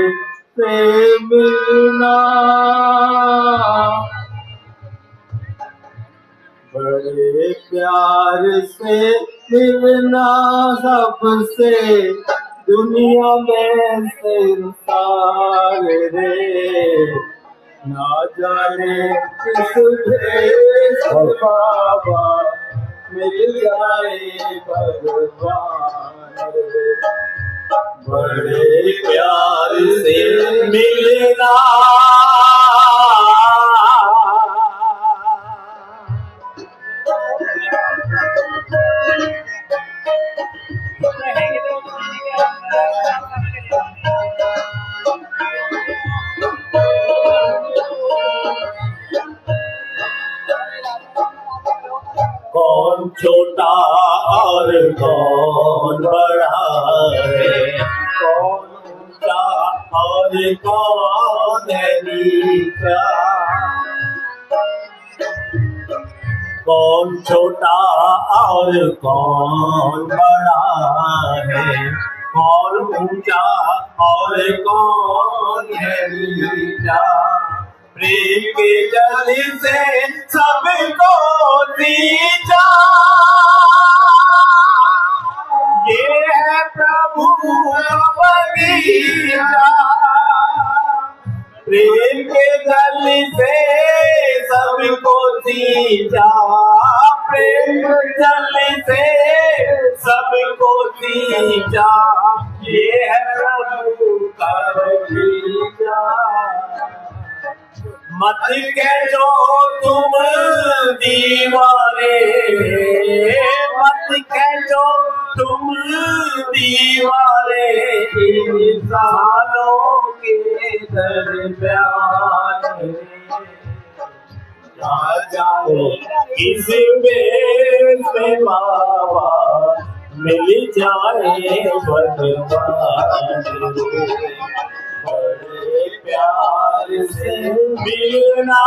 से मिलना, बड़े प्यार से मिलना सबसे दुनिया में संसार रे। ना जाने किस भेष बाबा मिल जाए भगवान रे। बड़े प्यार से मिलना, कौन छोटा और कौन बड़ा है, कौन ऊंचा और कौन है नीचा। कौन छोटा और कौन बड़ा है, कौन ऊंचा और कौन है नीचा। प्रेम के जल से सबको दीजा, ये है प्रभु बगीचा। प्रेम के जल से सबको दीजा, प्रेम जल से सबको दीजा। ये है प्रभु का बगीचा। मत कहो तुम दीवाने, मत कहो तुम दीवाने इंसानों के दरमियान। ना जाने किस भेष में बाबा मिल जाए भगवान। बड़े प्यार से मिलना,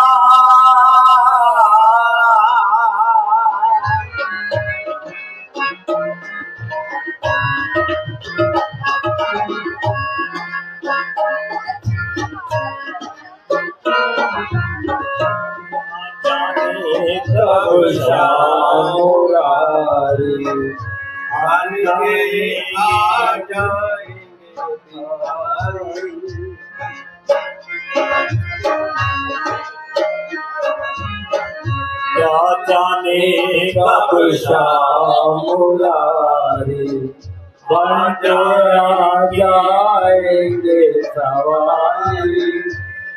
तब श्याम मुरारी बन के आ जाएंगे बिहारी। क्या जाने कब श्याम मुरारी बन के आ जाएंगे सवारी।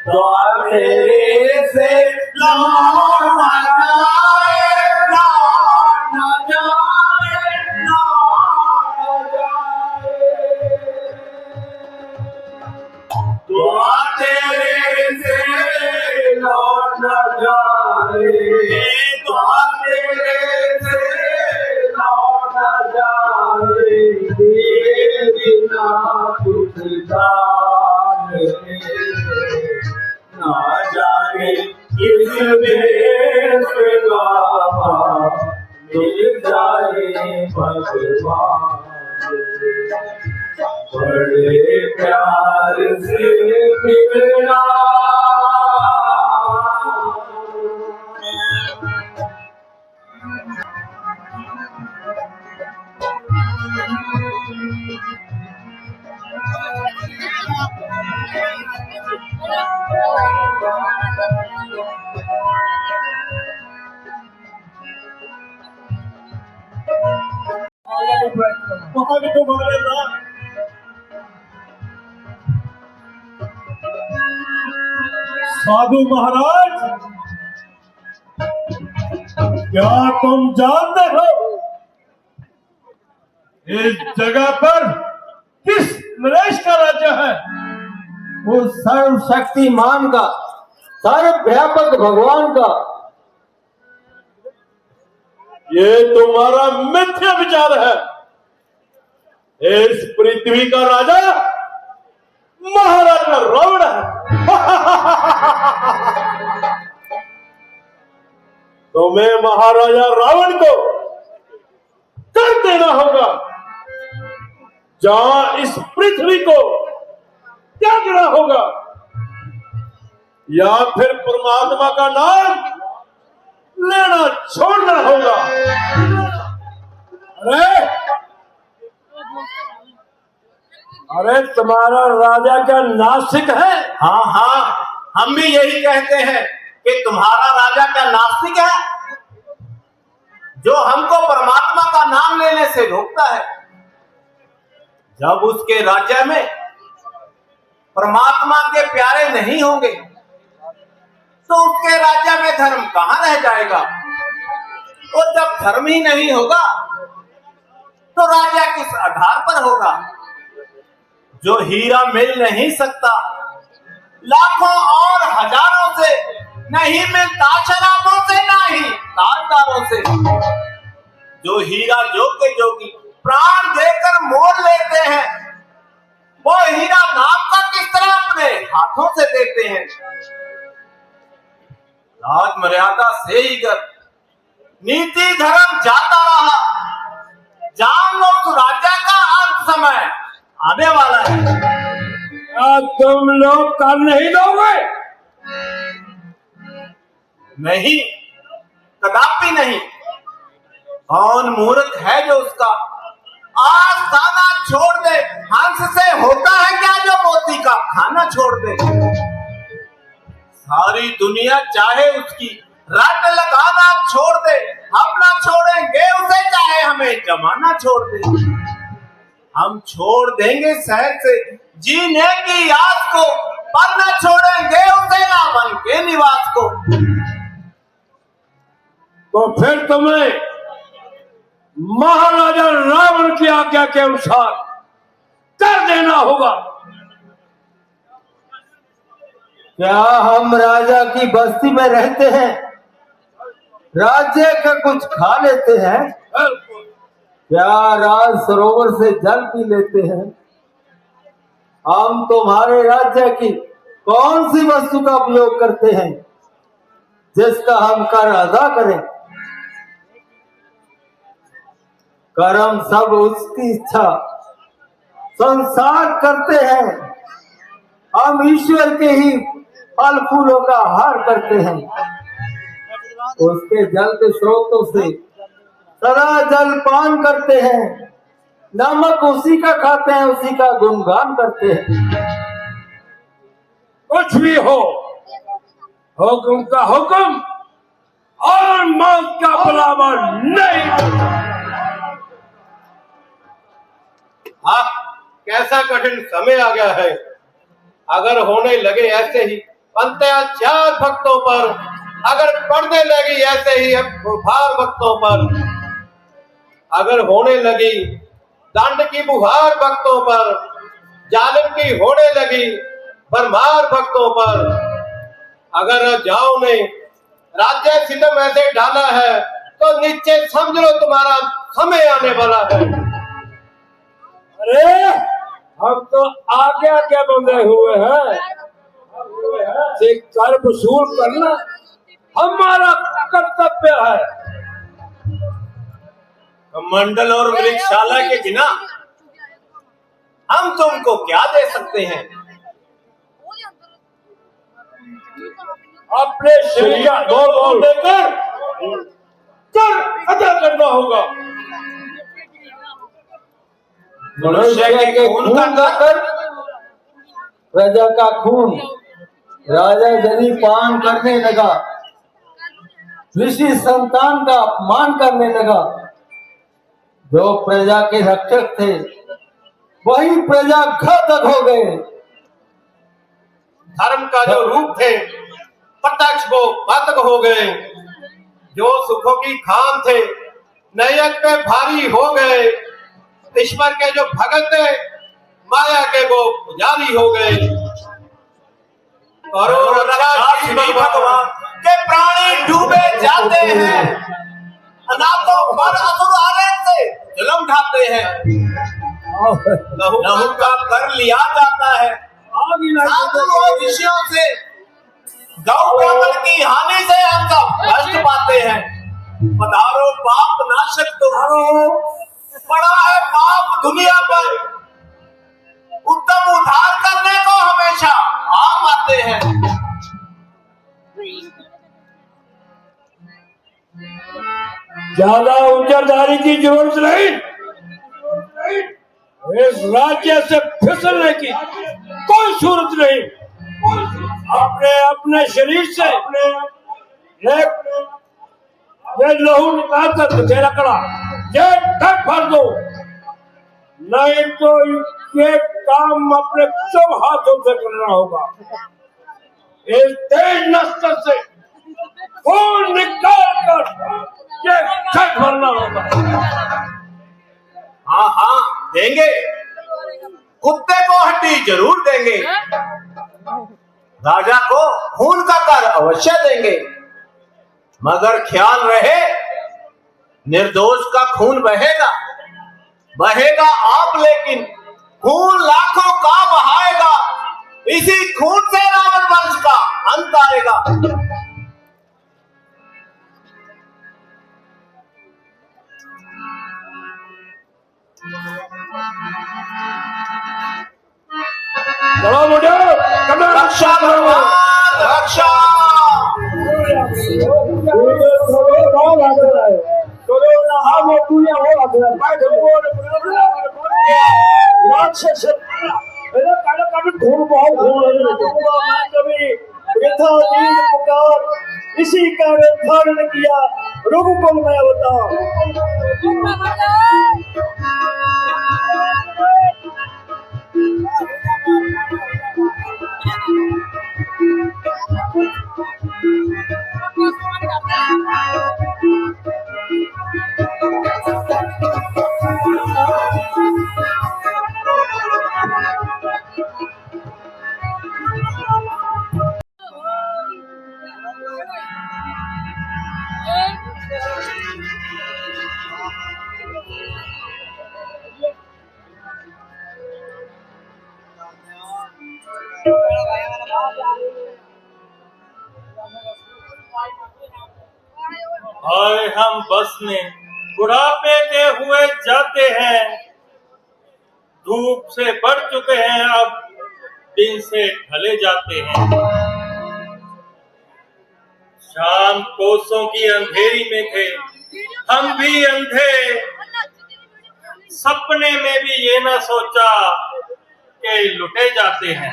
द्वार तेरे से लौट न जाए, लौट न जाए, लौट न जाए। द्वार तेरे से लौट न जाए, द्वार तेरे से लौट न जाए। दिए बिना कुछ जाने ना जाने किस देश बाबा मिल जाए भगवान। बड़े प्यार से मिलना वहां तो बोले ना साधु महाराज, क्या तुम जानते हो इस जगह पर किस नरेश का राज्य है? उस सर्वशक्तिमान का, सर्वव्यापक भगवान का। ये तुम्हारा मिथ्या विचार है। इस पृथ्वी का राजा महाराजा रावण है। तुम्हें महाराजा रावण को कर देना होगा, जहां इस पृथ्वी को त्यागना होगा, या फिर परमात्मा का नाम लेना छोड़ना होगा। अरे तुम्हारा राजा क्या नास्तिक है? हाँ हाँ, हम भी यही कहते हैं कि तुम्हारा राजा क्या नास्तिक है, जो हमको परमात्मा का नाम लेने से रोकता है। जब उसके राज्य में परमात्मा के प्यारे नहीं होंगे तो उसके राज्य में धर्म कहां रह जाएगा। और जब धर्म ही नहीं होगा तो राज्य किस आधार पर होगा। जो हीरा मिल नहीं सकता लाखों और हजारों से, नहीं मिलता शराबों से, नहीं ताजदारों से। जो हीरा जोगे जोगी प्राण देकर मोल लेते हैं, वो हीरा नाम का किस तरह अपने हाथों से देते हैं। राज मर्यादा से ही कर नीति धर्म जाता रहा। जान लो उस राज्य का अंत समय आने वाला है। तुम लोग कर नहीं दोगे? नहीं, कदापि नहीं। कौन मूर्ख है जो उसका आस्थाना छोड़ दे। हंस से होता है क्या जो मोती का खाना छोड़ दे। सारी दुनिया चाहे उसकी रट लगाना छोड़ दे, हम ना छोड़ेंगे उसे, चाहे हमें जमाना छोड़ दे। हम छोड़ देंगे शहर से जीने की याद को, पर न छोड़ेंगे उसे रावण के निवास को। तो फिर तुम्हें महाराजा रावण की आज्ञा के अनुसार कर देना होगा। क्या हम राजा की बस्ती में रहते हैं, राज्य का कुछ खा लेते हैं? क्या राज सरोवर से जल पी लेते हैं? हम तुम्हारे राज्य की कौन सी वस्तु का उपयोग करते हैं जिसका हम कर अदा करें? कर्म सब उसकी इच्छा संसार करते हैं, हम ईश्वर के ही फल फूलों का हार करते हैं। उसके जल के स्रोतों से सदा जल पान करते हैं, नमक उसी का खाते हैं, उसी का गुणगान करते हैं। कुछ भी हो, हुक्म का हुक्म और मौत का बुलावा नहीं होता। हाँ, कैसा कठिन समय आ गया है। अगर होने लगे ऐसे ही अत्याचार भक्तों पर, अगर पड़ने लगी ऐसे ही बुहार भक्तों पर, अगर होने लगी दंड की बुहार भक्तों पर, जालिम की होने लगी भरमार भक्तों पर, अगर राजाओं ने राज्य सितम ऐसे डाला है तो नीचे समझ लो तुम्हारा समय आने वाला है। अरे हम तो आज्ञा के बंधे हुए हैं, से कर वसूल करना हमारा कर्तव्य है। मंडल और वृक्षशाला के बिना हम तुमको क्या दे सकते हैं? अपने शरीर का बोल देकर कर अदा करना होगा। मनुष्य के खून का कर प्रजा का खून राजा यदि पान करने लगा, ऋषि संतान का अपमान करने लगा, जो प्रजा के रक्षक थे वही प्रजा घातक हो गए। धर्म का जो रूप थे प्रत्यक्ष वो घातक हो गए। जो सुखों की खान थे नैयत पे भारी हो गए। ईश्वर के जो भगत थे माया के वो पुजारी हो गए। करोड़ राक्षसी भगवान के प्राणी डूबे जाते हैं। अनाथों पर असुर आनंद से जुल्म ढाते हैं। लहू का कर लिया जाता है। साधु और ऋषियों से गौ ब्राह्मण की हानि से हम सब कष्ट पाते हैं। पधारो पाप नाशक तुम्हारो, बड़ा है पाप दुनिया पर। उत्तम उद्धार करने को हमेशा आप आते हैं। ज्यादा उच्चदारी की जरूरत नहीं, इस राज्य से फिसलने की कोई सूरत नहीं। अपने अपने शरीर से ये लहू निकाल कर तुझे रखना, ये ठग भर दो, नहीं तो ये काम अपने सब हाथों से करना होगा। इस तेज नस्तर से खून निकाल कर ये ठग भरना होगा। हाँ हाँ देंगे, कुत्ते को हड्डी जरूर देंगे, राजा को खून का कर अवश्य देंगे। मगर ख्याल रहे निर्दोष का खून बहेगा, बहेगा आप, लेकिन खून लाखों का बहाएगा। इसी खून से रावण वंश का अंत आएगा। चलो मुझे रक्षा करो, रक्षा। राक्षस इसी का धारण किया रघुकुल में अवतार। और हम बस में बुढ़ापे के हुए जाते हैं, धूप से बढ़ चुके हैं, अब दिन से ढले जाते हैं। शाम कोसों की अंधेरी में थे हम भी अंधे, सपने में भी ये ना सोचा कि लुटे जाते हैं।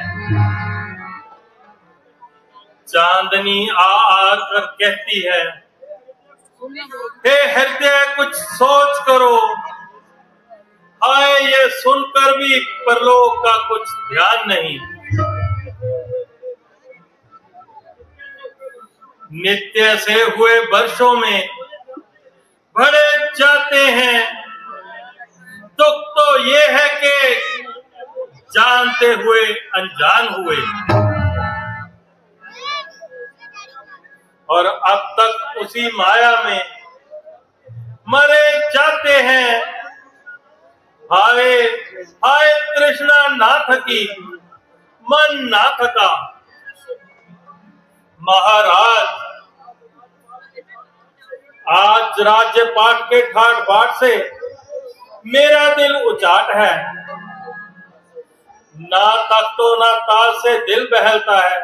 चांदनी आ कर कहती है, हे हृदय कुछ सोच करो। हाय ये सुनकर भी परलोक का कुछ ध्यान नहीं। नित्य से हुए वर्षों में भरे जाते हैं। दुख तो ये है कि जानते हुए अनजान हुए, और अब तक उसी माया में मरे जाते हैं। हाय हाय तृष्णा ना थकी, मन ना थका। महाराज आज राज्य पाठ के ठाट बाट से मेरा दिल उचाट है। ना तख्तो ना ताज से दिल बहलता है,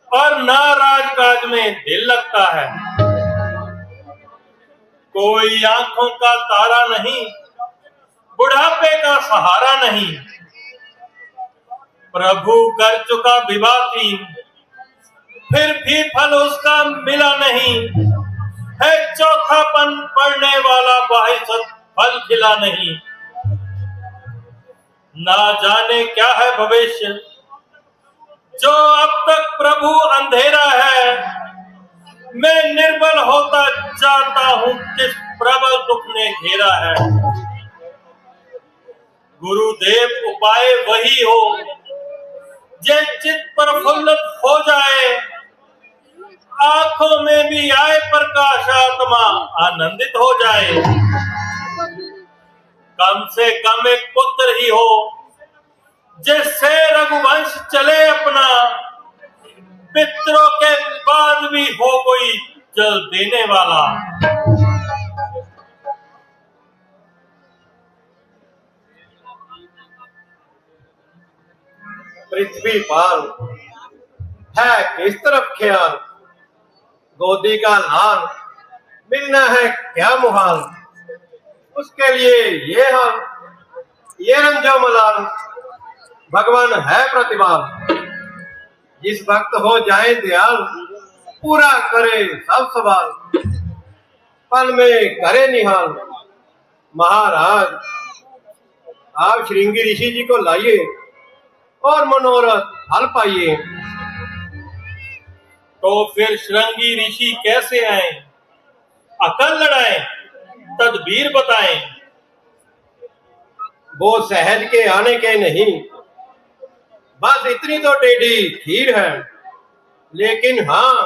और ना राजकाज में दिल लगता है। कोई आंखों का तारा नहीं, बुढ़ापे का सहारा नहीं। प्रभु कर चुका विवाह, फिर भी फल उसका मिला नहीं है। चौथापन पढ़ने वाला बाहिसत फल खिला नहीं। ना जाने क्या है भविष्य, जो अब तक प्रभु अंधेरा है। मैं निर्बल होता जाता हूँ, किस प्रबल दुख ने घेरा है। गुरुदेव उपाय वही हो, जे चित्त प्रफुल्लित हो जाए। आंखों में भी आए प्रकाश, आत्मा आनंदित हो जाए। कम से कम एक पुत्र ही हो, जिससे रघुवंश चले अपना। पितरों के बाद भी हो कोई जल देने वाला। पृथ्वी पाल है किस तरफ ख्याल, गोदी का लाल मिलना है क्या मुहाल। उसके लिए ये हाल, ये रंजो मलाल। भगवान है प्रतिपाल, जिस भक्त हो जाए दयाल। पूरा करे सब सवाल, पल में करे निहाल। महाराज आप श्रृंगी ऋषि जी को लाइए और मनोरथ हल पाइए। तो फिर श्रृंगी ऋषि कैसे आए, अकल लड़ाएं, तदबीर बताएं। वो सहज के आने के नहीं, बस इतनी तो टेढ़ी खीर है। लेकिन हाँ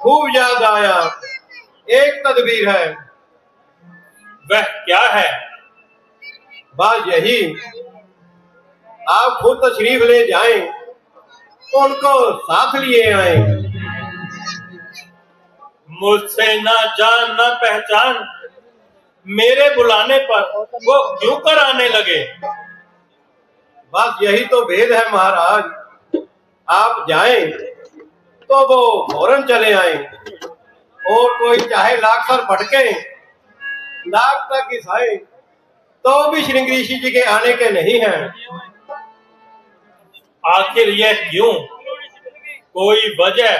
खूब याद आया, एक तदबीर है। वह क्या है? बस यही, आप खुद तशरीफ ले जाएं, उनको साथ लिए आए। मुझसे ना जान ना पहचान, मेरे बुलाने पर वो क्यों कर आने लगे? बस यही तो भेद है महाराज। आप जाएं तो वो फौरन चले आए, और कोई चाहे लाख सर भटके, लाख तक घिसाए, तो भी श्रृंगी ऋषि जी के आने के नहीं हैं। आखिर यह क्यों? कोई वजह,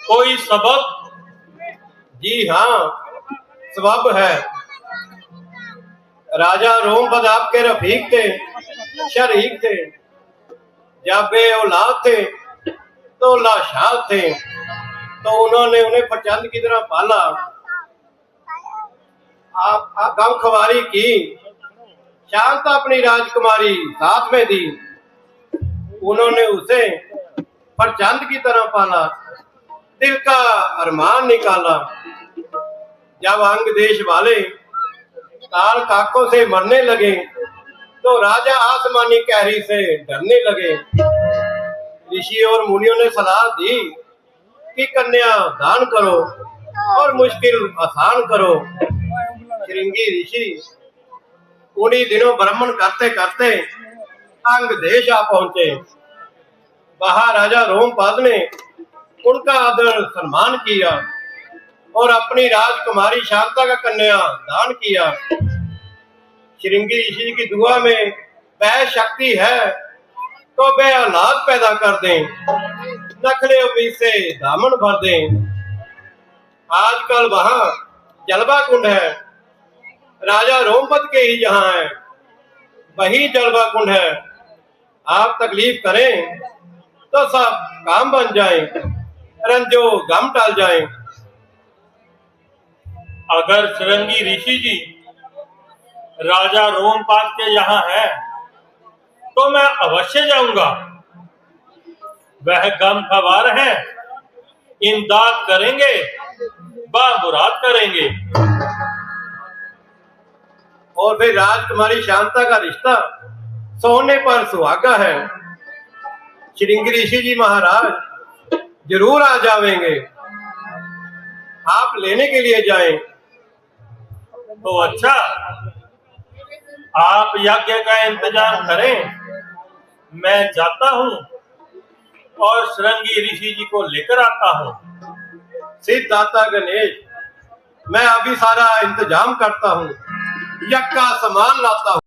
कोई सबब? जी हाँ सबब है। राजा रोम पद आपके रफीक थे, शरीक थे। जब वे औलाद थे तो लाशाद थे, तो उन्होंने उन्हें प्रचंड की तरह पाला। आप गम खवारी की, शांत अपनी राजकुमारी साथ में दी। उन्होंने उसे प्रचंड की तरह पाला, दिल का अरमान निकाला। जब अंग देश वाले काल काकों से मरने लगे, तो राजा आसमानी कहरी से डरने लगे। ऋषि और मुनियों ने सलाह दी कि कन्या दान करो और मुश्किल आसान करो। श्रृंगी ऋषि उन्हीं दिनों भ्रमण करते करते अंग देश आ पहुंचे। महाराजा रोमपद ने उनका आदर सम्मान किया और अपनी राजकुमारी शांता का कन्या दान किया। श्रृंगी ऋषि की दुआ में वह शक्ति है तो वे औलाद पैदा कर दें, नखरे से दामन भर दें। आजकल वहां जलवा कुंड है, राजा रोमपत के ही यहाँ है, वही जलवा कुंड है। आप तकलीफ करें तो सब काम बन जाए, रंजो गम टल जाए। अगर श्रृंगी ऋषि जी राजा रोमपाद के यहाँ है तो मैं अवश्य जाऊंगा। वह गम खवार हैं, इमदाद करेंगे, बामुराद करेंगे। और फिर राजकुमारी शांता का रिश्ता सोने पर सुहागा है। श्रृंगी ऋषि जी महाराज जरूर आ जाएंगे, आप लेने के लिए जाएं। तो अच्छा, आप यज्ञ का इंतजाम करें, मैं जाता हूँ और श्रृंगी ऋषि जी को लेकर आता हूँ। सिद्धाता गणेश, मैं अभी सारा इंतजाम करता हूँ, यज्ञ का सामान लाता हूँ।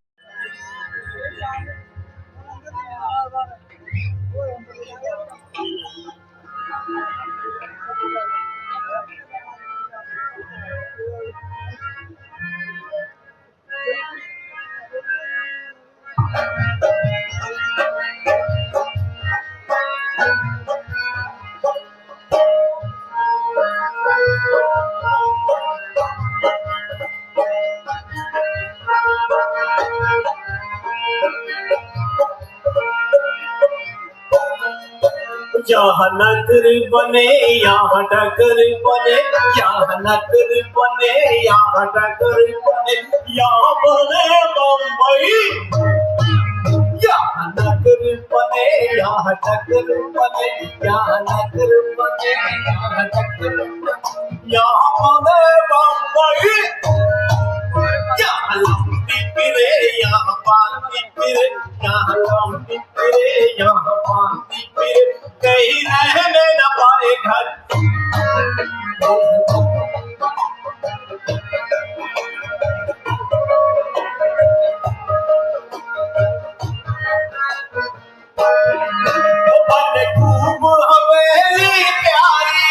यहाँ नगर बने, यहाँ डगर बने, यहाँ नगर बने, यहाँ डगर बने, यहाँ बने बम्बई। यहाँ नगर बने, यहाँ डगर बने, यहाँ नगर बने, यहाँ डगर बने, यहाँ बने बम्बई। यहाँ लंबी फिरे, यहाँ पानी फिरे, यहाँ लंबी फिरे, यहाँ पानी फिरे, कहीं रहने न पाए घर। बने खूब हवेली प्यारी,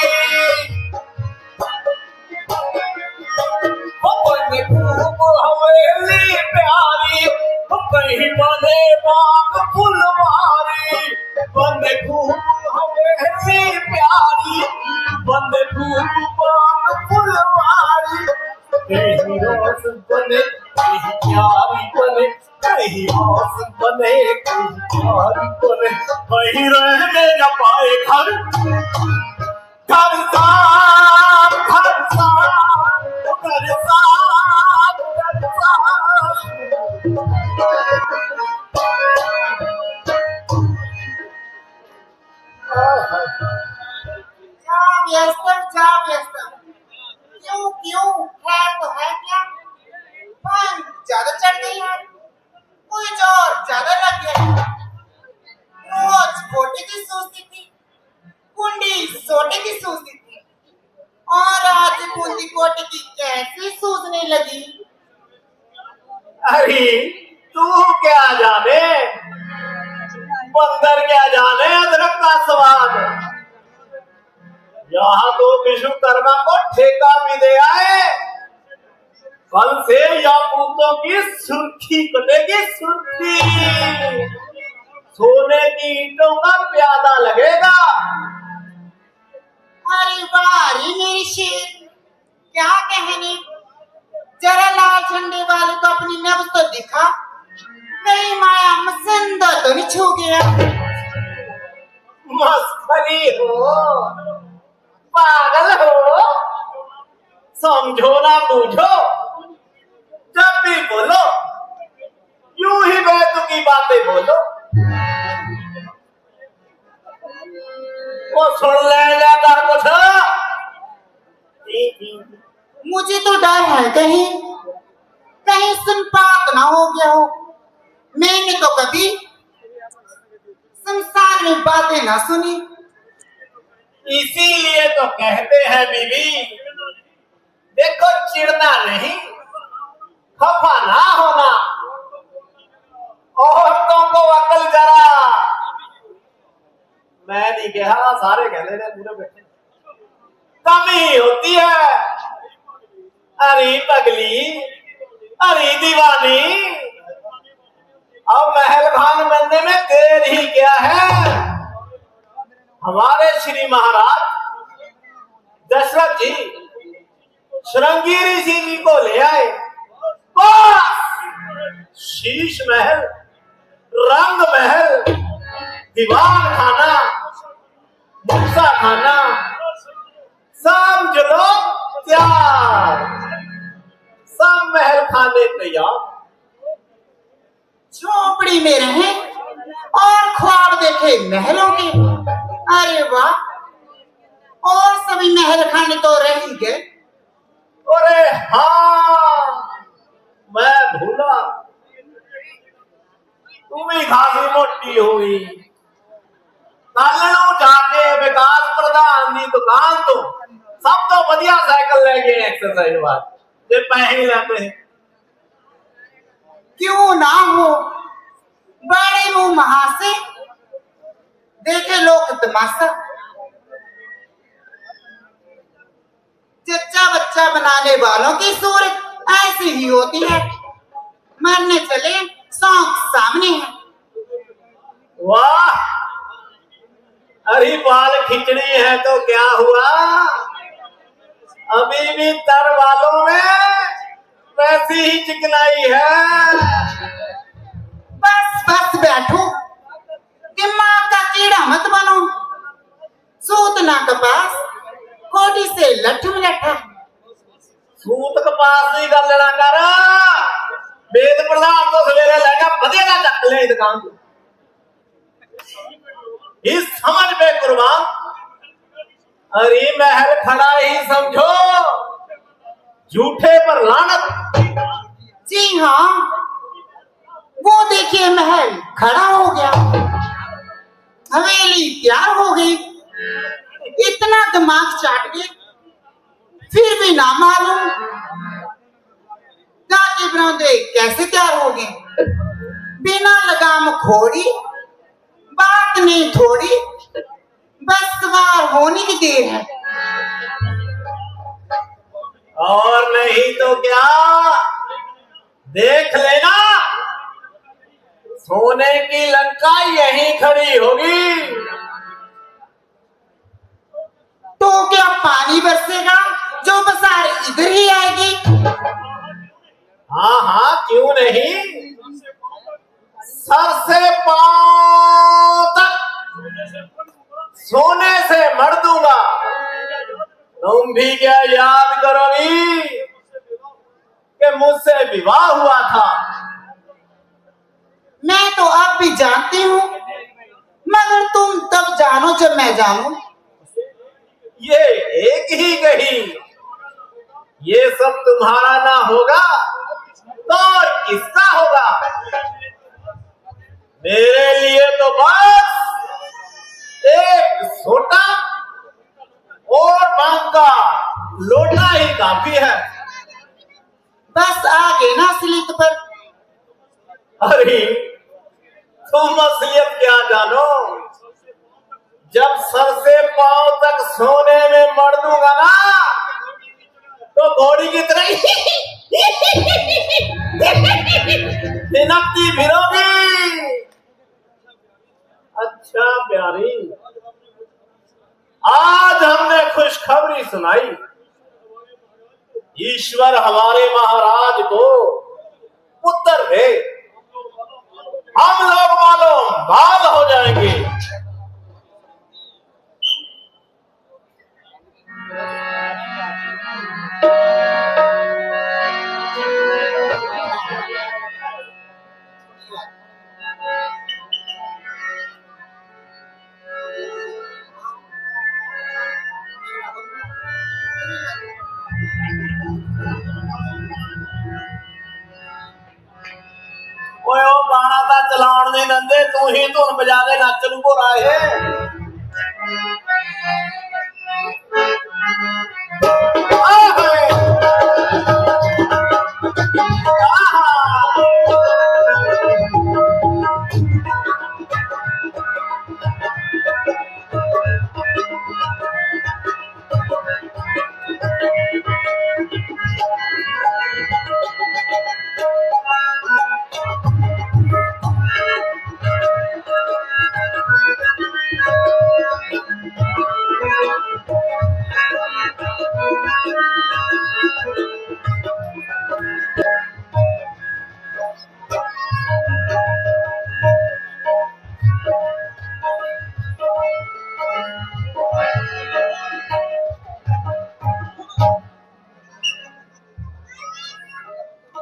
बने खूब हवेली प्यारी, कहीं बने बाग फुलवारी। बने खूब हवेली प्यारी, बने खूब बाग फुलवारी, कहीं रोस बने, कहीं प्यारी बने, कहीं रोस बने, कहीं प्यारी बने, कहीं रहने न पाए घर। घर साफ, घर साफ, घर साफ, घर साफ। जा व्यस्त क्यों क्यों है तो है क्या? पान ज्यादा चढ़ गई है, कोई जोर ज्यादा लग गया। रोज गोटे की सूझती थी, कुंडी सोटे की सूझती थी, और आज बूंदी कोटे की कैसी सूझने लगी। अरे तू क्या जाने, बंदर क्या जाने अदरक का स्वाद। यहाँ तो विश्वकर्मा को ठेका भी दे आए, कल से याकूतों की सुर्खी कटेगी, सुर्खी। सोने की ईंटों का प्यादा लगेगा। अरे वारी मेरी शेर, क्या कहने। जरा लाल झंडे वाले को अपनी नब्ज तो दिखा, कहीं माया मसंदा तो नहीं छू गया। मस्करी हो, पागल हो, समझो ना बूझो। जब भी बोलो यूं ही बेतुकी बातें बोलो। वो सुन ले कर कुछ। मुझे तो डर है कहीं कहीं सुनपात ना हो गया हो। मैंने तो कभी संसार में बातें ना सुनी, इसीलिए तो कहते हैं बीवी, देखो चिढ़ना नहीं, खफा ना होना। औरतों को अकल जरा, मैं नहीं कहा, सारे कहते हैं पूरे बैठे, कमी होती है। अरे पगली, अरे दीवानी, अब महल खान बनने में देर ही क्या है। हमारे श्री महाराज दशरथ जी श्रृंगी ऋषि जी को ले आए, बस शीश महल, रंग महल, दीवान खाना, बक्सा खाना, समझ लो तैयार, सब महल खाने तैयार। झोपड़ी में रहे और ख्वाब देखे महलों के। अरे वाह, और सभी महल खाने तो रह ही गए। अरे हाँ, मैं भूला, तुम ही खासी मोटी हुई। कल जाके विकास प्रधान की दुकान तो सब तो बढ़िया साइकिल ले गए एक्सरसाइज बाद ये पहन लेते हैं। क्यों ना हो, बड़े मुंह महासे देखे लोग तमाशा। चच्चा बच्चा बनाने वालों की सूरत ऐसी ही होती है, मरने चले सौंग सामने है। वाह, अरे बाल खिंचड़ी है तो क्या हुआ, अभी भी तर वालों में वैसी ही चिकनाई है। बस बस बैठो, दिमाग का कीड़ा मत बनो। सूत ना कपास, कोटी से लठ लठा। सूत कपास नहीं कर लेना कर, वेद प्रधान तो सवेरे लेगा बदेगा चक ले दुकान को। इस समझ पे कुर्बान, अरे महल खड़ा ही समझो, झूठे पर लानत। जी हाँ, वो देखिए महल खड़ा हो गया, हवेली तैयार हो गई। इतना दिमाग चाट के फिर भी ना मालूम जाके बरौंदे कैसे तैयार हो गए। बिना लगाम खोड़ी, बात नहीं थोड़ी, बस सवार होने की देर है। और नहीं तो क्या, देख लेना सोने की लंका यहीं खड़ी होगी। तो क्या पानी बरसेगा जो बसार इधर ही आएगी? हाँ हाँ, क्यों नहीं, सर से पांव तक सोने से मर दूंगा। तुम भी क्या याद करोगी कि मुझसे विवाह हुआ था। मैं तो अब भी जानती हूँ, मगर तुम तब जानो जब मैं जानूं। ये एक ही कही, ये सब तुम्हारा ना होगा तो और किसका होगा। मेरे लिए तो बस एक छोटा और बांका लोटा ही काफी है। बस आगे ना स्लिप पर। अरे तुम असलियत क्या जानो, जब सर से पांव तक सोने में मर दूंगा ना तो घोड़ी की तरह दिनकती फिरोगी। अच्छा प्यारी, आज हमने खुशखबरी सुनाई, ईश्वर हमारे महाराज को पुत्र दे, हम लोग मालूम बाल हो जाएंगे। ओए ओ गाना ता चलाउण नहीं दंदे, तू ही धुन बजा के नच लू भोरा है।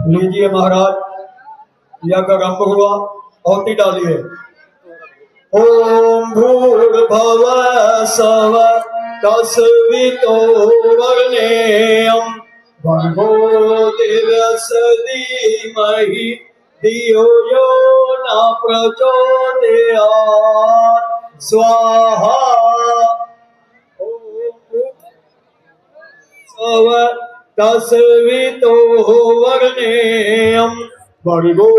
लीजिए महाराज, यज्ञ आरंभ हुआ, आहुति डालिए। ओम भूर्भुवः स्वः तस्वितो वरेण्यं भर्गो देवस्य धीमहि धियो यो न प्रचोदयात् स्वाहा। स्वः तस्वितो वरेण्यं भर्गो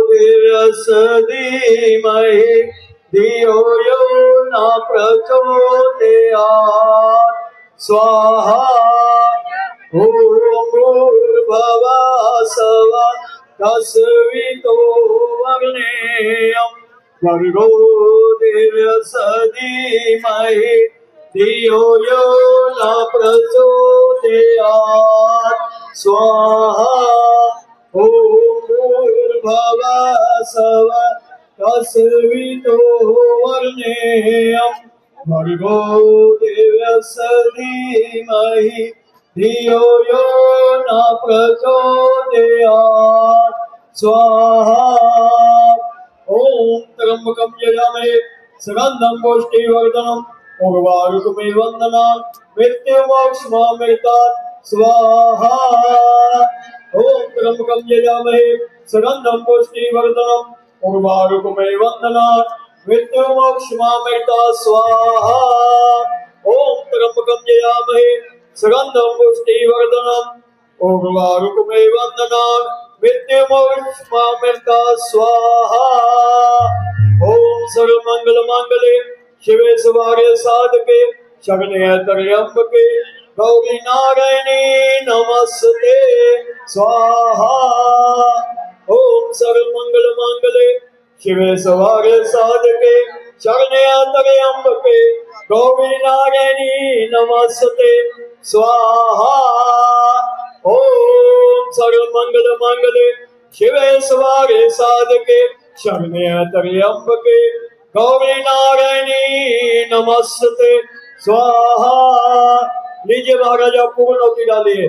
देवस्य धीमहि धियो यो न प्रचोदयात् स्वाहा। ओम भूर्भुवः स्वः तस्वितो वरेण्यं भर्गो देवस्य धीमहि धियो यो न प्रचोदयात् स्वाहा। ओम भूर्भुवः स्वः तस्वितो वरेण्यं भर्गो देवस्य धीमहि धियो यो न प्रचोदयात् स्वाहा। ओम त्र्यंबकं यजामहे सुगंधं पुष्टिवर्धनम् उर्वारुकमिव वन्दनात् मृत्युमोक्षमामृतात् स्वाहा। ओम त्र्यंबकं यजामहे सुगंधं पुष्टिवर्धनम् उर्वारुकमिव वन्दनात् मृत्युमोक्षमामृतात् स्वाहा। ओम त्र्यंबकं यजामहे सुगंधं पुष्टिवर्धनम् उर्वारुकमिव वन्दनात् मृत्युमोक्षमामृतात् स्वाहा। ओम सर्वमंगल मांगल्ये शिवे सर्वार्थ साधके शरण्ये त्र्यंबके गौरी नारायणी नमस्ते स्वाहा। ओम सर्वमंगल मांगल्ये शिवे सर्वार्थ साधके शरण्ये त्र्यंबके गौरी नारायणी नमस्ते स्वाहा। ओम सर्वमंगल मांगल्ये शिवे सर्वार्थ साधके शरण्ये त्र्यंबके गौरी नारायणी नमस्ते स्वाहा। लीजिए महाराज, आप पूर्ण आहुति डालिए।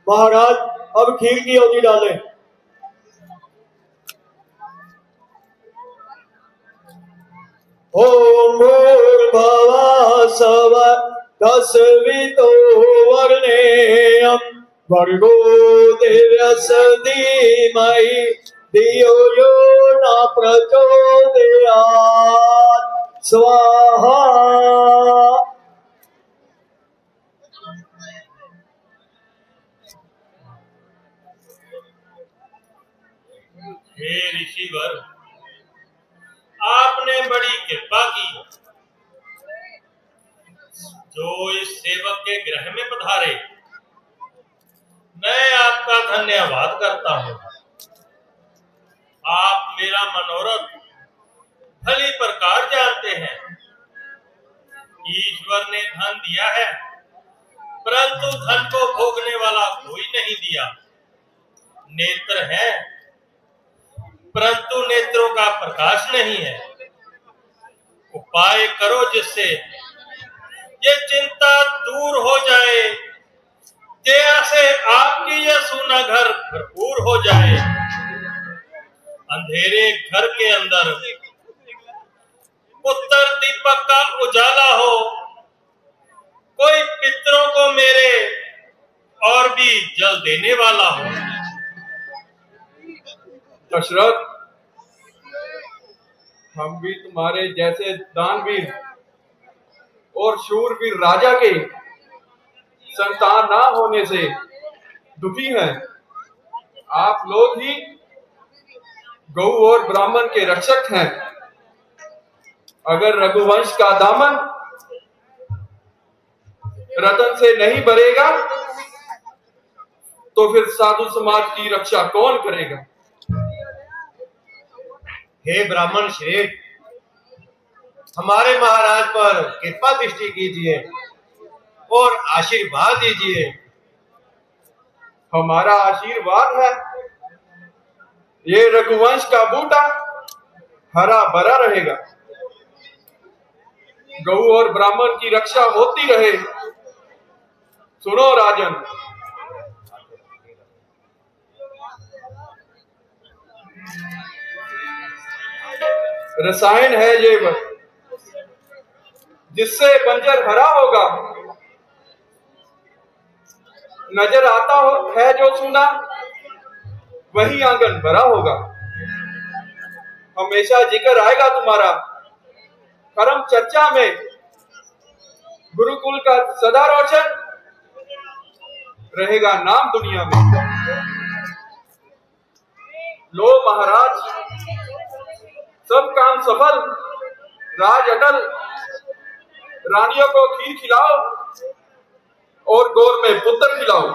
महाराज अब खीर की आहुति डालें। ओम भूर्भुवः स्वः तस्वितो वरेण्यं भर्गो देवस्य धीमहि धियो यो न प्रचोदयात् स्वाहा। हे ऋषिवर, आपने बड़ी कृपा की जो इस सेवक के गृह में पधारे। मैं आपका धन्यवाद करता हूँ। आप मेरा मनोरथ भली प्रकार जानते हैं। ईश्वर ने धन दिया है, परंतु धन को भोगने वाला कोई नहीं दिया। नेत्र है, परंतु नेत्रों का प्रकाश नहीं है। उपाय करो जिससे ये चिंता दूर हो जाए, दया से आपकी यह सूना घर भरपूर हो जाए। अंधेरे घर के अंदर उत्तर दीपक का उजाला हो। कोई पितरों को मेरे और भी जल देने वाला हो। दशरथ, हम भी तुम्हारे जैसे दानवीर और शूरवीर राजा के संतान ना होने से दुखी हैं। आप लोग ही गौ और ब्राह्मण के रक्षक हैं। अगर रघुवंश का दामन रतन से नहीं भरेगा तो फिर साधु समाज की रक्षा कौन करेगा? हे ब्राह्मण श्रेष्ठ, हमारे महाराज पर कृपा दृष्टि कीजिए और आशीर्वाद दीजिए। हमारा आशीर्वाद है, ये रघुवंश का बूटा हरा भरा रहेगा, गौ और ब्राह्मण की रक्षा होती रहे, सुनो राजन, रसायन है ये जिससे बंजर हरा होगा। नजर आता है जो सुना, वही आंगन भरा होगा। हमेशा जिक्र आएगा तुम्हारा कर्म चर्चा में, गुरुकुल का सदा रोशन रहेगा नाम दुनिया में। लो महाराज, सब काम सफल, राज अटल, रानियों को खीर खिलाओ और गौर में पुत्र खिलाओ।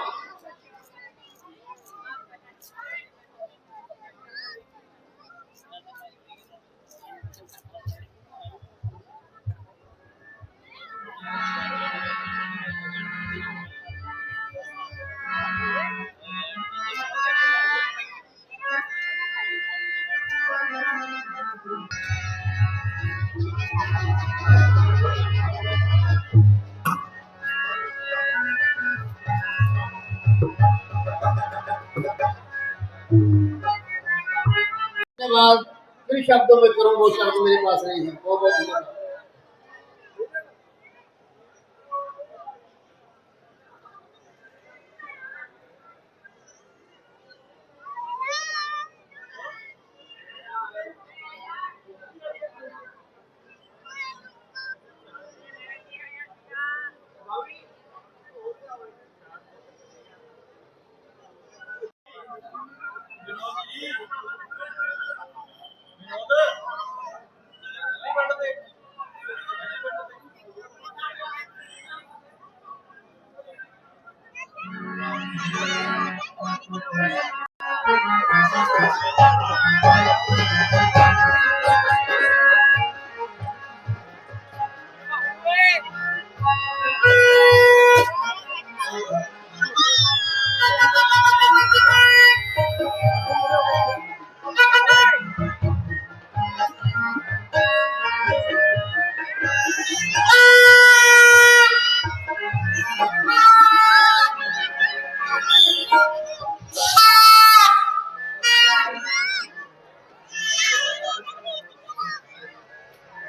बाद किन शब्दों में करूं वो शब्द मेरे पास नहीं है। बहुत बहुत धन्यवाद।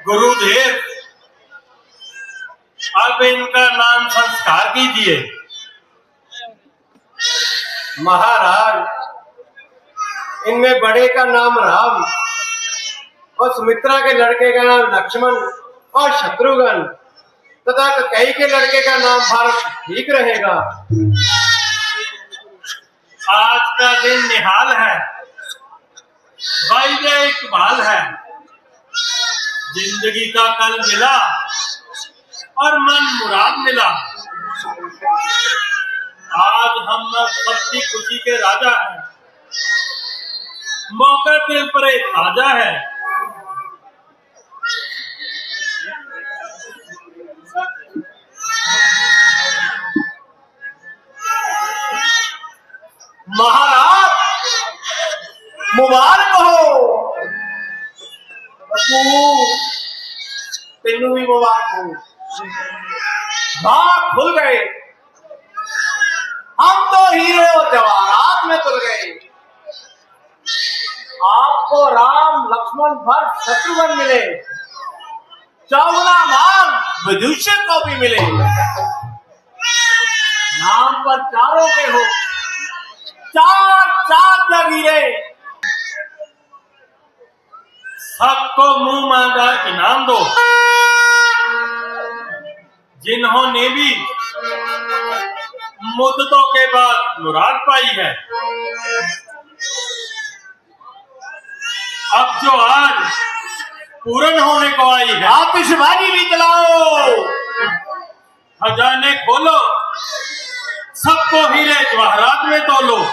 गुरुदेव, अब इनका नाम संस्कार कीजिए। महाराज, इनमें बड़े का नाम राम और सुमित्रा के लड़के का नाम लक्ष्मण और शत्रुघ्न तथा कई के लड़के का नाम भारत ठीक रहेगा। आज का दिन निहाल है, भाई इकबाल है। जिंदगी का कल मिला और मन मुराद मिला। आज हम सबकी खुशी के राजा हैं, मौका दिल पर एक ताजा है। महाराज मुबारक हो। तेनू भी मुबारक हो। भाग खुल गए, हम तो हीरे और जवाहरात में तुल गए। आपको राम लक्ष्मण भरत शत्रुघ्न मिले, 14 मांग विदूषक को भी मिले। नाम पर चारों के हो, चार चार लकीरे। सबको मुंह मांगा इनाम दो, जिन्होंने भी मुद्दतों के बाद मुराद पाई है। अब जो आज पूर्ण होने को आई है, आतिशबाजी भी चलाओ, खजाने खोलो, सबको हीरे जवाहरात में तोलो।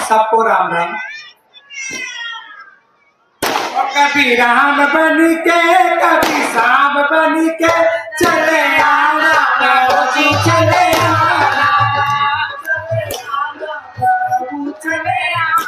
सबको राम राम। और कभी राम बन के कभी शाम बन के चले आना प्रभु जी, चले आना प्रभु, चले आना।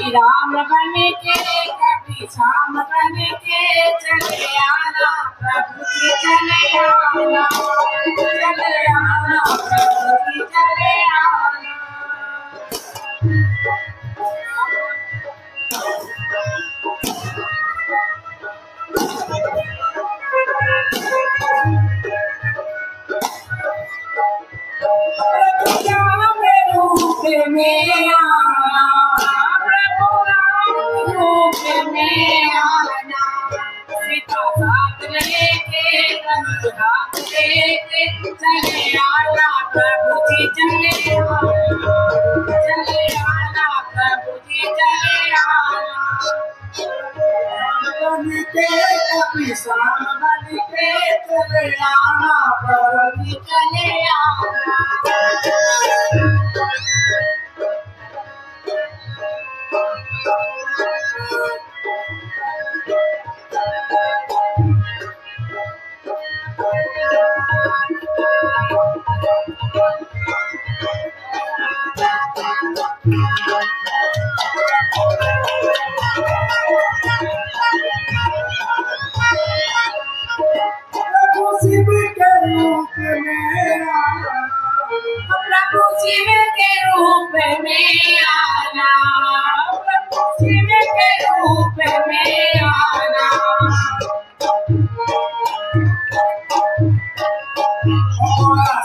राम बन के कभी शाम बन के चले आना प्रभु जी, चले आना प्रभु जी, चले आना। राम रूप में आना प्रभु, राम रूप में आना। सीता साथ लेके धनुष हाथ लेके चले आना प्रभु जी, चले आना प्रभु जी, चले आना। राम बन के कभी शाम बन के चले आना प्रभु जी, चले आना। प्रभु शिव के रूप में आना प्रभु शिव के रूप में आना प्रभु शिव के रूप में आना।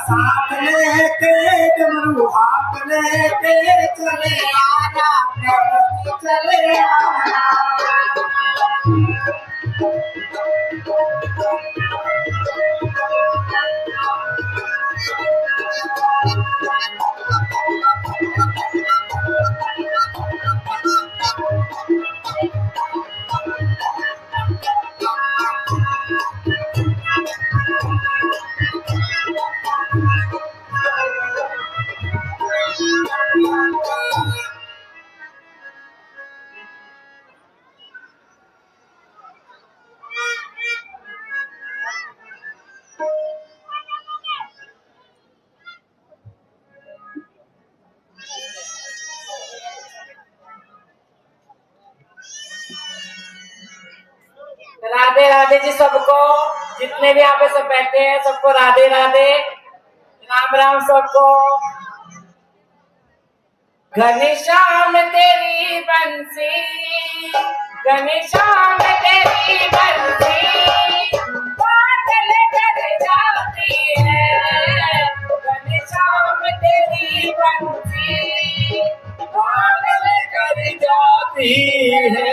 साथ लेके डमरू हाथ लेके चले आना प्रभु जी, चले आना। राधे राधे जी सबको, जितने भी यहाँ पे सब बैठे हैं सबको राधे राधे, राम राम सबको। घनश्याम तेरी बंसी, घनश्याम तेरी बंसी पागल कर जाती है। घनश्याम तेरी बंसी पागल कर जाती है।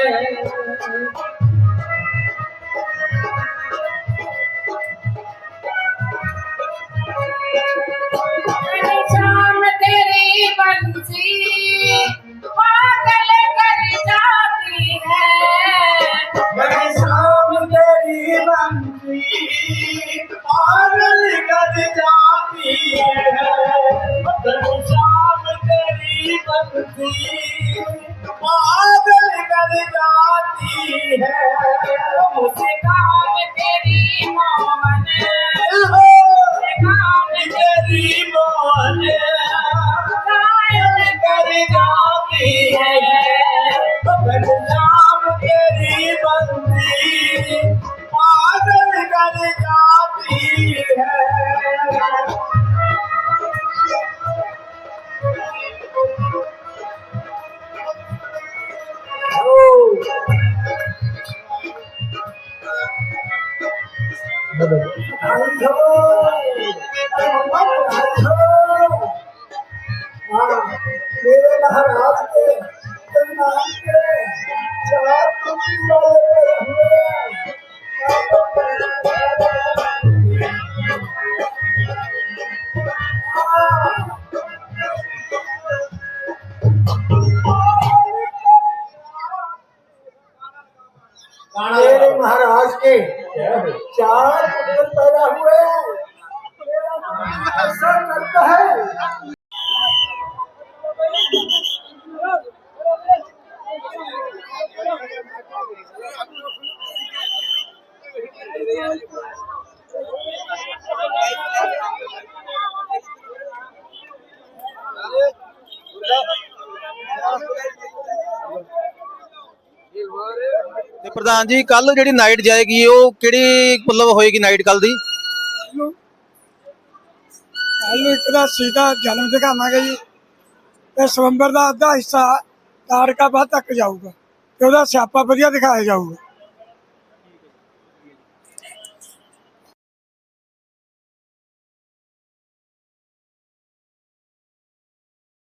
घनश्याम तेरी बंसी पागल कर जाती है। घनश्याम तेरी बंसी पागल कर जाती है। घनश्याम तेरी बंसी पागल कर जाती है। मुस्कान तेरी मोहन, मुस्कान तेरी मोहन घायल कर जाती है। घनश्याम तेरी बंसी पागल कर जाती है। मेरे महाराज के के 4 पुत्र पैदा हुए। मेरा नाम ऐसा करता है। ਤੇ ਪ੍ਰਧਾਨ ਜੀ ਕੱਲ ਜਿਹੜੀ ਨਾਈਟ ਜਾਏਗੀ ਉਹ ਕਿਹੜੀ ਮਤਲਬ ਹੋਏਗੀ ਨਾਈਟ ਕੱਲ ਦੀ? ਕੱਲ ਇੱਕ ਦਾ ਸੀਤਾ ਜਨਮ ਦਿਖਾਵਾਂਗੇ ਜੀ ਤੇ ਸਵੰਬਰ ਦਾ ਅੱਧਾ ਹਿੱਸਾ ਤਾਰਕਾਬਾਦ ਤੱਕ ਜਾਊਗਾ ਤੇ ਉਹਦਾ ਸਿਆਪਾ ਵਧੀਆ ਦਿਖਾਇਆ ਜਾਊਗਾ।